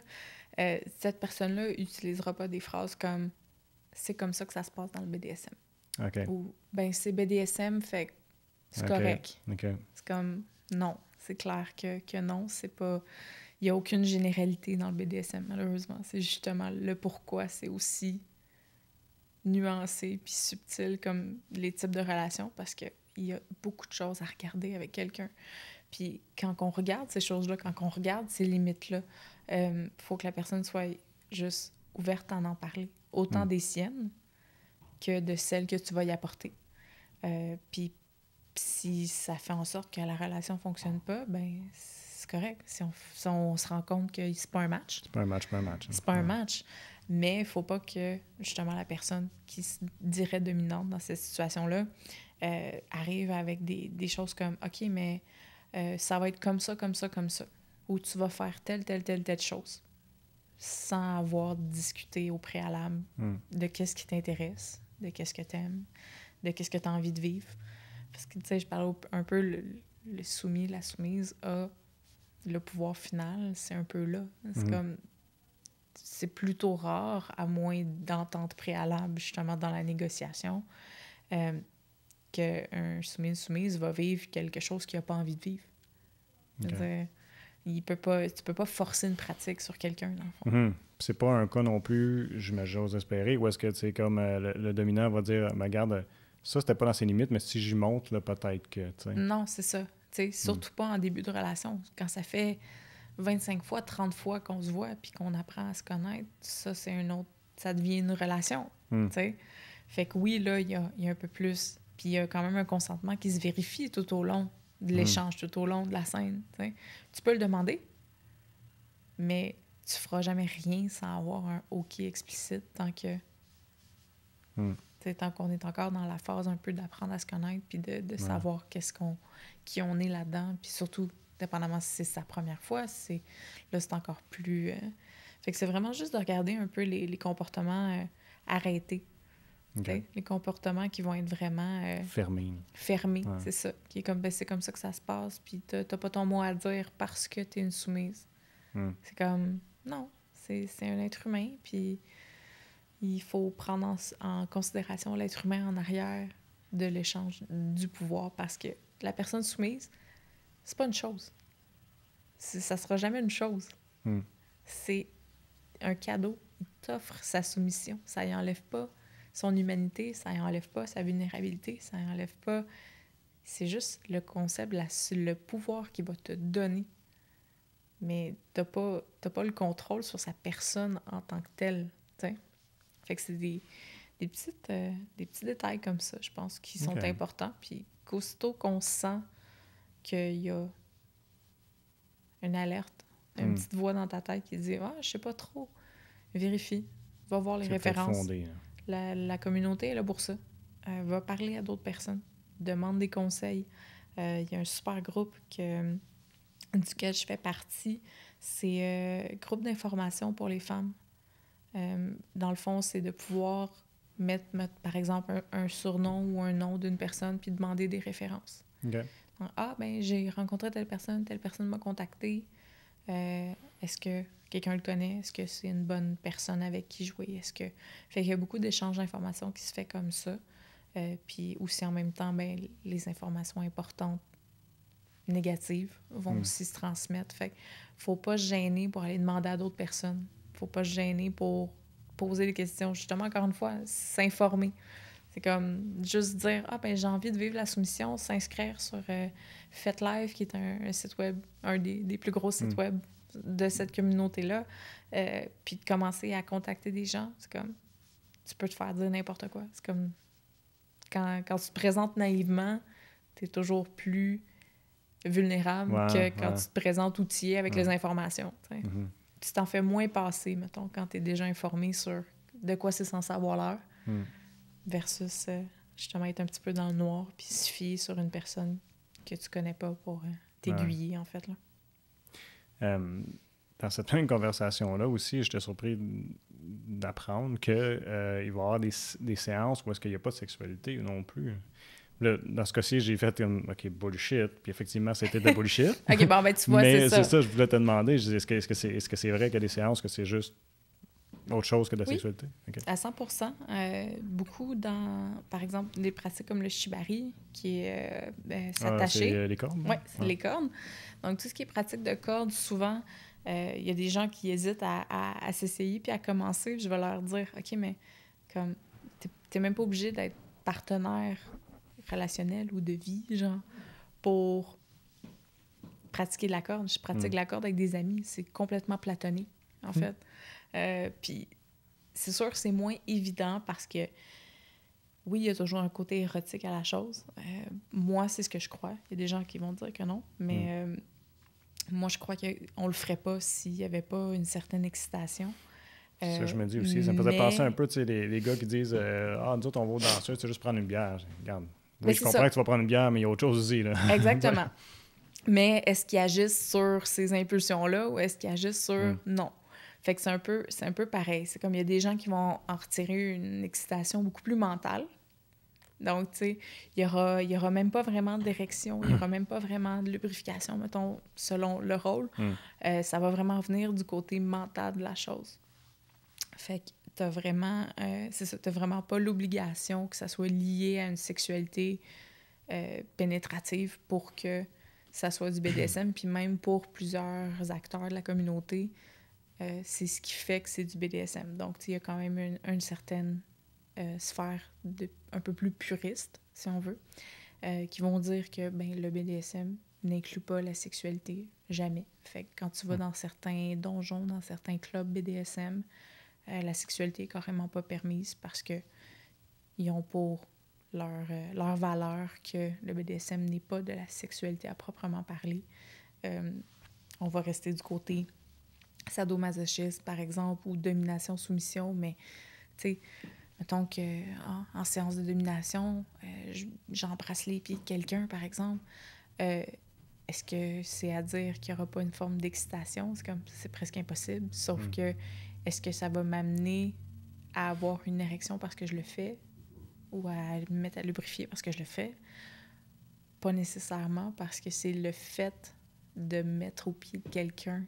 Cette personne-là n'utilisera pas des phrases comme « c'est comme ça que ça se passe dans le BDSM ». Okay. Ou « ben c'est BDSM, fait que c'est correct ». C'est comme « non ». C'est clair que non, c'est pas... Il n'y a aucune généralité dans le BDSM, malheureusement. C'est justement le pourquoi c'est aussi nuancé puis subtil comme les types de relations, parce qu'il y a beaucoup de choses à regarder avec quelqu'un. Puis quand on regarde ces choses-là, quand on regarde ces limites-là, faut que la personne soit juste ouverte à en parler. Autant des siennes que de celles que tu vas y apporter. Puis si ça fait en sorte que la relation ne fonctionne pas, ben c'est correct. Si on se rend compte que c'est pas un match. C'est pas un match, pas un match. C'est pas un match. Mais il ne faut pas que, justement, la personne qui se dirait dominante dans cette situation-là arrive avec des choses comme « OK, mais ça va être comme ça, comme ça, comme ça. » Ou « Tu vas faire telle chose. » Sans avoir discuté au préalable de qu'est-ce qui t'intéresse, de qu'est-ce que t'aimes, de qu'est-ce que tu as envie de vivre. Parce que, tu sais, je parle un peu le soumis, la soumise a le pouvoir final, c'est un peu là. C'est comme... C'est plutôt rare, à moins d'entente préalable, justement, dans la négociation, qu'un soumise va vivre quelque chose qu'il n'a pas envie de vivre. Okay. Tu peux pas forcer une pratique sur quelqu'un, dans le fond. C'est pas un cas non plus, j'ose espérer, où est-ce que, tu sais, comme le dominant va dire, regarde, ça, c'était pas dans ses limites, mais si j'y monte, là, peut-être que, tu sais... Non, c'est ça. Tu sais, surtout pas en début de relation. Quand ça fait 25 fois, 30 fois qu'on se voit puis qu'on apprend à se connaître, ça, c'est un autre... Ça devient une relation, tu sais. Fait que oui, là, il y a un peu plus... Puis il y a quand même un consentement qui se vérifie tout au long de l'échange, tout au long de la scène, tu sais. Tu peux le demander, mais tu feras jamais rien sans avoir un OK explicite tant que... Tant qu'on est encore dans la phase un peu d'apprendre à se connaître puis de savoir qui on est là-dedans, puis surtout... dépendamment si c'est sa première fois, là, c'est encore plus... Fait que c'est vraiment juste de regarder un peu les comportements arrêtés. Okay. Les comportements qui vont être vraiment... fermés, c'est ça. Qui est comme, c'est comme ça que ça se passe, puis t'as pas ton mot à dire parce que t'es une soumise. C'est comme... Non, c'est un être humain, puis il faut prendre en considération l'être humain en arrière de l'échange du pouvoir parce que la personne soumise, c'est pas une chose. Ça sera jamais une chose. C'est un cadeau. Il t'offre sa soumission. Ça y enlève pas son humanité, ça y enlève pas sa vulnérabilité, ça y enlève pas... C'est juste le concept, le pouvoir qu'il va te donner. Mais t'as pas le contrôle sur sa personne en tant que telle, t'sais. Fait que c'est des petits détails comme ça, je pense, qui sont importants. Puis qu'aussitôt qu'on sent qu'il y a une alerte, une petite voix dans ta tête qui dit « Ah, je sais pas trop », vérifie, va voir les références. Fondé, hein. La communauté est là pour ça. Va parler à d'autres personnes, demande des conseils. Il y a un super groupe duquel je fais partie. C'est groupe d'information pour les femmes. Dans le fond, c'est de pouvoir mettre par exemple, un surnom ou un nom d'une personne puis demander des références. Okay. Donc, ben j'ai rencontré telle personne m'a contacté. Est-ce que quelqu'un le connaît? Est-ce que c'est une bonne personne avec qui jouer? Fait qu'il y a beaucoup d'échanges d'informations qui se fait comme ça. Puis aussi, en même temps, ben, les informations importantes négatives vont aussi se transmettre. Fait qu'il faut pas se gêner pour aller demander à d'autres personnes. Faut pas se gêner pour poser des questions. Justement, encore une fois, s'informer. C'est comme juste dire « Ah, ben j'ai envie de vivre la soumission », s'inscrire sur FetLife, qui est un site web, un des plus gros sites web de cette communauté-là, puis de commencer à contacter des gens. C'est comme, tu peux te faire dire n'importe quoi. C'est comme, quand tu te présentes naïvement, tu es toujours plus vulnérable que quand tu te présentes outillé avec les informations. Tu t'en fais moins passer, mettons, quand tu es déjà informé sur de quoi c'est censé avoir l'air, versus justement être un petit peu dans le noir puis se fier sur une personne que tu connais pas pour t'aiguiller, en fait. Là. Dans cette même conversation-là aussi, j'étais surpris d'apprendre qu'il va y avoir des séances où est-ce qu'il n'y a pas de sexualité non plus. Là, dans ce cas-ci, j'ai fait OK, bullshit. Puis effectivement, c'était de bullshit. OK, bon, ben tu vois, mais c'est ça. Je voulais te demander. Je dis, est-ce que c'est vrai qu'il y a des séances que c'est juste autre chose que de la sexualité? Okay. À 100%. Beaucoup dans, par exemple, des pratiques comme le shibari, qui est s'attacher. C'est les cordes? Oui, c'est les cordes. Donc, tout ce qui est pratique de cordes, souvent, il y a des gens qui hésitent à s'essayer puis à commencer. Je vais leur dire, OK, mais comme, t'es même pas obligé d'être partenaire relationnel ou de vie, genre, pour pratiquer de la corde. Je pratique la corde avec des amis. C'est complètement platonique, en fait. Puis c'est sûr que c'est moins évident parce que, oui, il y a toujours un côté érotique à la chose. Moi, c'est ce que je crois. Il y a des gens qui vont dire que non, mais moi, je crois qu'on le ferait pas s'il y avait pas une certaine excitation. Ça, je me dis aussi. Ça me faisait penser un peu, tu sais, les gars qui disent « Ah, nous autres, on va au danseur, c'est juste prendre une bière. » Regarde. Oui, je comprends que tu vas prendre une bière, mais il y a autre chose aussi, là. Exactement. Mais est-ce qu'ils agissent sur ces impulsions-là ou est-ce qu'ils agissent sur... Non. Fait que c'est un peu pareil. C'est comme il y a des gens qui vont en retirer une excitation beaucoup plus mentale. Donc, tu sais, il y aura même pas vraiment d'érection, il y aura même pas vraiment de lubrification, mettons, selon le rôle. Ça va vraiment venir du côté mental de la chose. Fait que t'as vraiment... c'est ça, t'as vraiment pas l'obligation que ça soit lié à une sexualité pénétrative pour que ça soit du BDSM. Puis même pour plusieurs acteurs de la communauté, c'est ce qui fait que c'est du BDSM. Donc, il y a quand même une certaine sphère un peu plus puriste, si on veut, qui vont dire que le BDSM n'inclut pas la sexualité, jamais. Fait que quand tu vas dans certains donjons, dans certains clubs BDSM, la sexualité est carrément pas permise parce que ils ont pour leur valeur que le BDSM n'est pas de la sexualité à proprement parler. On va rester du côté sadomasochisme, par exemple, ou domination-soumission, mais, tu sais, mettons qu'en séance de domination, j'embrasse les pieds de quelqu'un, par exemple, est-ce que c'est à dire qu'il n'y aura pas une forme d'excitation? C'est presque impossible, sauf que est-ce que ça va m'amener à avoir une érection parce que je le fais ou à me mettre à lubrifier parce que je le fais? Pas nécessairement, parce que c'est le fait de me mettre au pied de quelqu'un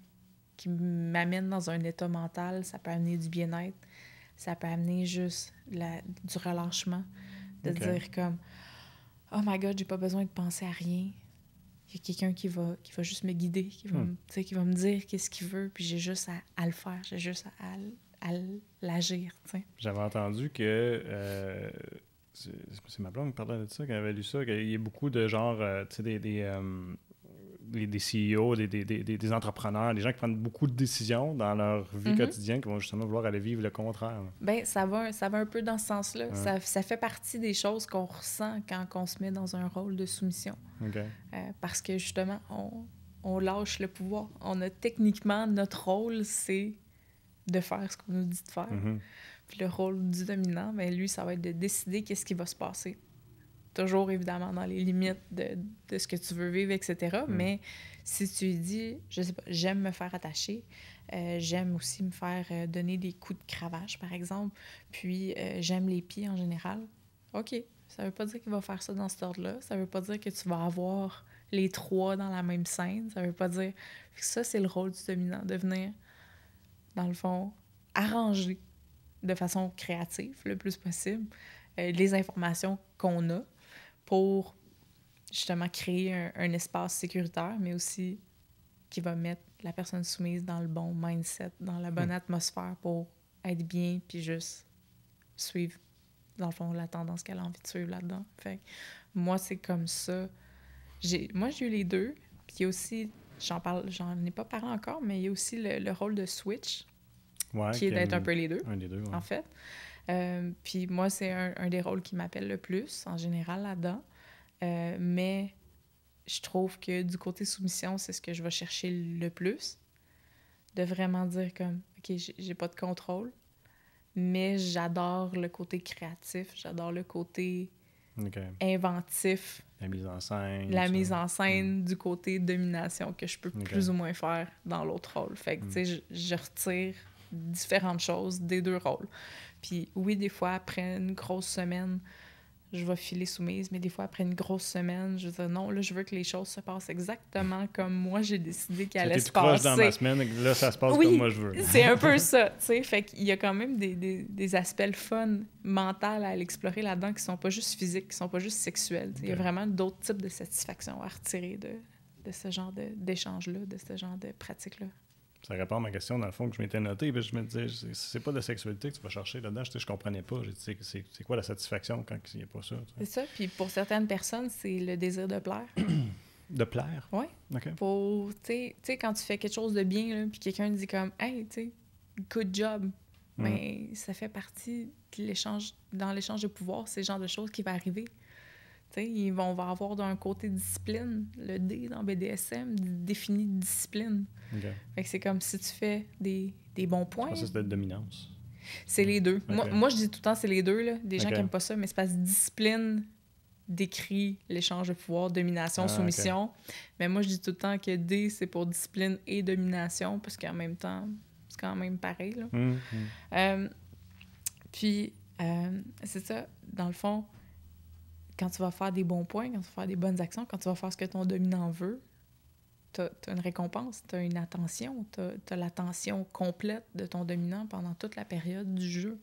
qui m'amène dans un état mental, ça peut amener du bien-être, ça peut amener juste du relâchement, de dire comme « Oh my God, j'ai pas besoin de penser à rien. » Il y a quelqu'un qui va juste me guider, qui va me dire qu'est-ce qu'il veut, puis j'ai juste à le faire, j'ai juste à l'agir. T'sais. J'avais entendu que... c'est ma blonde qui parlait de ça, quand elle avait lu ça, qu'il y a beaucoup de genre, tu sais, des CEO, des entrepreneurs, des gens qui prennent beaucoup de décisions dans leur vie quotidienne, qui vont justement vouloir aller vivre le contraire. Bien, ça va un peu dans ce sens-là. Ouais. Ça fait partie des choses qu'on ressent quand on se met dans un rôle de soumission. Okay. Parce que justement, on lâche le pouvoir. On a techniquement, notre rôle, c'est de faire ce qu'on nous dit de faire. Puis le rôle du dominant, bien, lui, ça va être de décider qu'est-ce qui va se passer. Toujours, évidemment, dans les limites de ce que tu veux vivre, etc. Mais si tu lui dis, je sais pas, j'aime me faire attacher, j'aime aussi me faire donner des coups de cravache, par exemple, puis j'aime les pieds en général, OK. Ça veut pas dire qu'il va faire ça dans cet ordre-là. Ça veut pas dire que tu vas avoir les 3 dans la même scène. Ça veut pas dire... Ça, c'est le rôle du dominant, de venir, dans le fond, arranger de façon créative, le plus possible, les informations qu'on a pour, justement, créer un espace sécuritaire, mais aussi qui va mettre la personne soumise dans le bon mindset, dans la bonne atmosphère pour être bien, puis juste suivre, dans le fond, la tendance qu'elle a envie de suivre là-dedans. Fait que moi, c'est comme ça. Moi, j'ai eu les deux. Puis il y a aussi, j'en ai pas parlé encore, mais il y a aussi le rôle de switch, qui est d'être un peu les deux, en fait. Puis moi, c'est un des rôles qui m'appelle le plus, en général, là-dedans. Mais je trouve que du côté soumission, c'est ce que je vais chercher le plus. De vraiment dire comme, OK, j'ai pas de contrôle, mais j'adore le côté créatif, j'adore le côté inventif. La mise en scène. La mise en scène du côté domination que je peux plus ou moins faire dans l'autre rôle. Fait que, tu sais, je retire différentes choses des deux rôles. Puis oui, des fois, après une grosse semaine, je vais filer soumise, mais des fois, après une grosse semaine, je veux dire, non, là, je veux que les choses se passent exactement comme moi, j'ai décidé qu'elles allaient se passer. Dans ma semaine, là, ça se passe comme moi, je veux. C'est un peu ça, tu sais. Fait qu'il y a quand même des aspects le fun, mental à l'explorer là-dedans qui sont pas juste physiques, qui sont pas juste sexuels. Il y a vraiment d'autres types de satisfaction à retirer de ce genre d'échange-là, de ce genre de pratique-là. Ça répond à ma question, dans le fond, que je m'étais noté. Puis je me disais, c'est pas de sexualité que tu vas chercher là-dedans. Je comprenais pas. C'est quoi la satisfaction quand il n'y a pas ça? C'est ça. Puis pour certaines personnes, c'est le désir de plaire. De plaire? Oui. OK. Tu sais, quand tu fais quelque chose de bien, là, puis quelqu'un dit comme « Hey, tu sais, good job », mais ça fait partie de l'échange, dans l'échange de pouvoir, c'est le genre de choses qui va arriver. On va avoir d'un côté discipline. Le D dans BDSM définit discipline. Okay. Fait que c'est comme si tu fais des bons points. Ça, c'est de dominance. C'est les deux. Okay. Moi, je dis tout le temps c'est les deux. Là. Des gens qui n'aiment pas ça, mais c'est parce que discipline décrit l'échange de pouvoir, domination, soumission. Okay. Mais moi, je dis tout le temps que D, c'est pour discipline et domination, parce qu'en même temps, c'est quand même pareil. Là. Puis, c'est ça, dans le fond, quand tu vas faire des bons points, quand tu vas faire des bonnes actions, quand tu vas faire ce que ton dominant veut, t'as une récompense, t'as une attention, t'as l'attention complète de ton dominant pendant toute la période du jeu.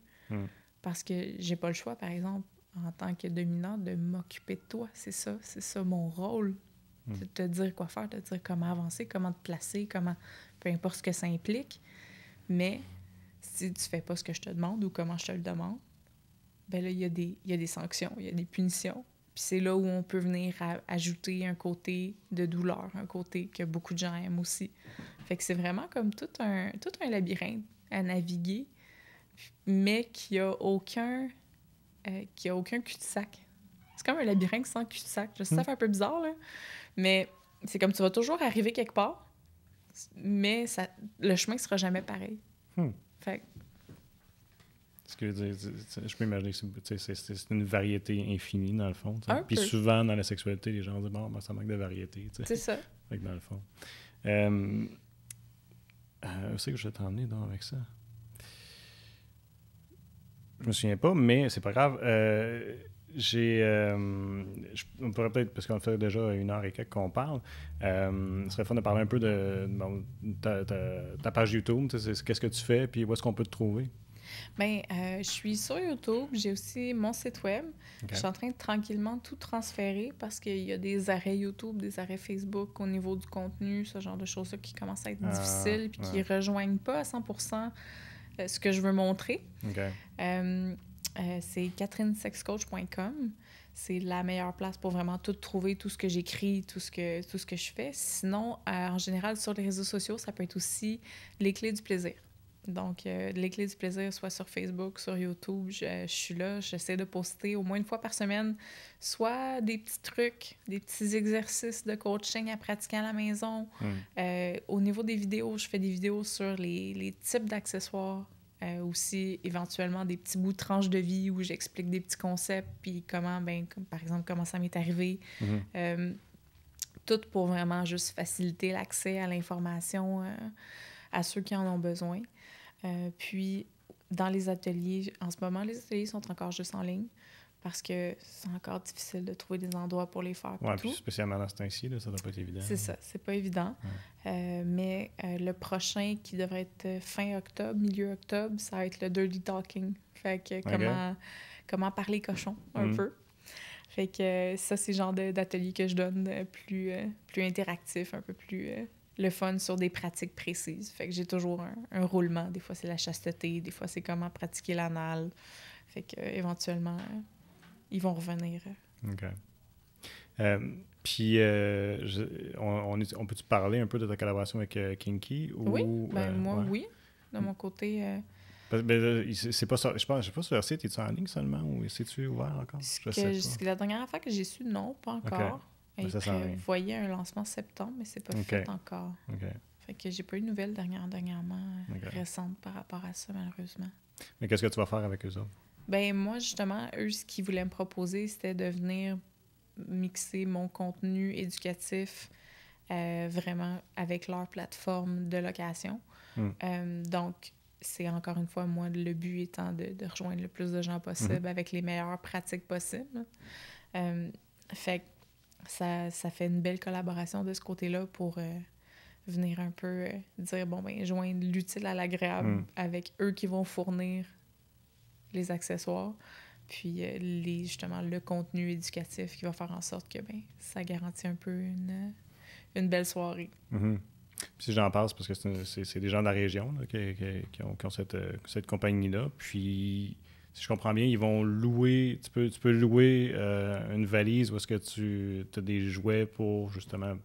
Parce que j'ai pas le choix, par exemple, en tant que dominant, de m'occuper de toi. C'est ça mon rôle. De te dire quoi faire, de te dire comment avancer, comment te placer, peu importe ce que ça implique. Mais si tu fais pas ce que je te demande ou comment je te le demande, ben là, il y a des sanctions, il y a des punitions. Puis c'est là où on peut venir ajouter un côté de douleur, un côté que beaucoup de gens aiment aussi. Fait que c'est vraiment comme tout un labyrinthe à naviguer, mais qui a aucun cul-de-sac. C'est comme un labyrinthe sans cul-de-sac. Je sais, ça fait un peu bizarre, là, mais c'est comme tu vas toujours arriver quelque part, mais le chemin ne sera jamais pareil. Fait que je peux imaginer que c'est une variété infinie, dans le fond. Puis souvent, dans la sexualité, les gens disent « Bon, ben, ça manque de variété. » C'est ça. Fait que dans le fond. Où c'est que je vais t'emmener avec ça? Je me souviens pas, mais c'est pas grave. On pourrait peut-être, parce qu'on fait déjà 1 heure et quelques qu'on parle, ce serait fun de parler un peu de ta page YouTube. Qu'est-ce que tu fais, puis où est-ce qu'on peut te trouver? Bien, je suis sur YouTube. J'ai aussi mon site web. Okay. Je suis en train de tranquillement tout transférer parce qu'il y a des arrêts YouTube, des arrêts Facebook au niveau du contenu, ce genre de choses-là qui commencent à être difficiles puis qui ne rejoignent pas à 100% ce que je veux montrer. Okay. C'est catherinesexcoach.com. C'est la meilleure place pour vraiment tout trouver, tout ce que j'écris, tout ce que je fais. Sinon, en général, sur les réseaux sociaux, ça peut être aussi les clés du plaisir. Donc, les clés du plaisir, soit sur Facebook, sur YouTube, je suis là, j'essaie de poster au moins une fois par semaine, soit des petits trucs, des petits exercices de coaching à pratiquer à la maison. Au niveau des vidéos, je fais des vidéos sur les types d'accessoires. Aussi, éventuellement, des petits bouts de tranches de vie où j'explique des petits concepts, puis comment, comme, par exemple, comment ça m'est arrivé. Tout pour vraiment juste faciliter l'accès à l'information à ceux qui en ont besoin. Puis, dans les ateliers, en ce moment, les ateliers sont encore juste en ligne parce que c'est encore difficile de trouver des endroits pour les faire. Oui, puis spécialement dans ce temps-ci, là, ça ne doit pas être évident. C'est ça, c'est pas évident. Mais le prochain, qui devrait être fin octobre, milieu octobre, ça va être le Dirty Talking. Fait que comment parler cochon, un peu. Fait que ça, c'est le genre d'atelier que je donne plus interactif, un peu plus le fun sur des pratiques précises. Fait que j'ai toujours un roulement. Des fois, c'est la chasteté, des fois, c'est comment pratiquer l'anal. Fait que éventuellement, ils vont revenir. OK. Puis, on peut-tu parler un peu de ta collaboration avec Kinky? Oui, moi, oui. De mon côté... c'est pas ça. Je sais pas sur leur site, es-tu en ligne seulement ou c'est-tu ouvert encore? La dernière affaire que j'ai su, non, pas encore. Okay. Ils prévoyaient un lancement en septembre, mais c'est pas fait encore. Okay. Fait que j'ai pas eu de nouvelles dernièrement récentes par rapport à ça, malheureusement. Mais qu'est-ce que tu vas faire avec eux autres? Ben moi, justement, eux, ce qu'ils voulaient me proposer, c'était de venir mixer mon contenu éducatif vraiment avec leur plateforme de location. Donc, c'est encore une fois, moi, le but étant de rejoindre le plus de gens possible avec les meilleures pratiques possibles. Fait que ça fait une belle collaboration de ce côté-là pour venir un peu dire, joindre l'utile à l'agréable avec eux qui vont fournir les accessoires, puis justement le contenu éducatif qui va faire en sorte que ça garantit un peu une belle soirée. Puis si j'en passe, parce que c'est des gens de la région là, qui ont cette compagnie-là, puis si je comprends bien, ils vont louer, tu peux louer une valise où est-ce que tu as des jouets pour justement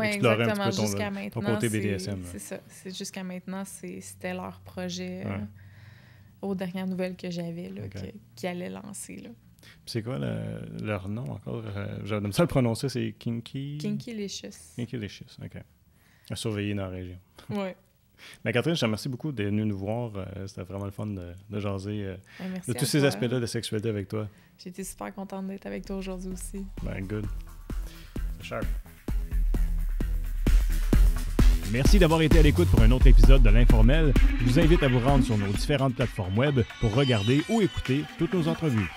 explorer un petit peu jusqu'à ton côté BDSM. C'est ça. Jusqu'à maintenant, c'était leur projet aux dernières nouvelles que j'avais là, qui allait lancer. Là. Puis c'est quoi leur nom encore? J'aime ça le prononcer, c'est Kinky... Kinkylicious. Kinkylicious, OK. À surveiller dans la région. Oui. Mais Catherine, je te remercie beaucoup d'être venue nous voir. C'était vraiment le fun de jaser merci de tous ces aspects-là de sexualité avec toi. J'ai été super contente d'être avec toi aujourd'hui aussi. Good. C'est sharp. Merci d'avoir été à l'écoute pour un autre épisode de l'Informel. Je vous invite à vous rendre sur nos différentes plateformes web pour regarder ou écouter toutes nos entrevues.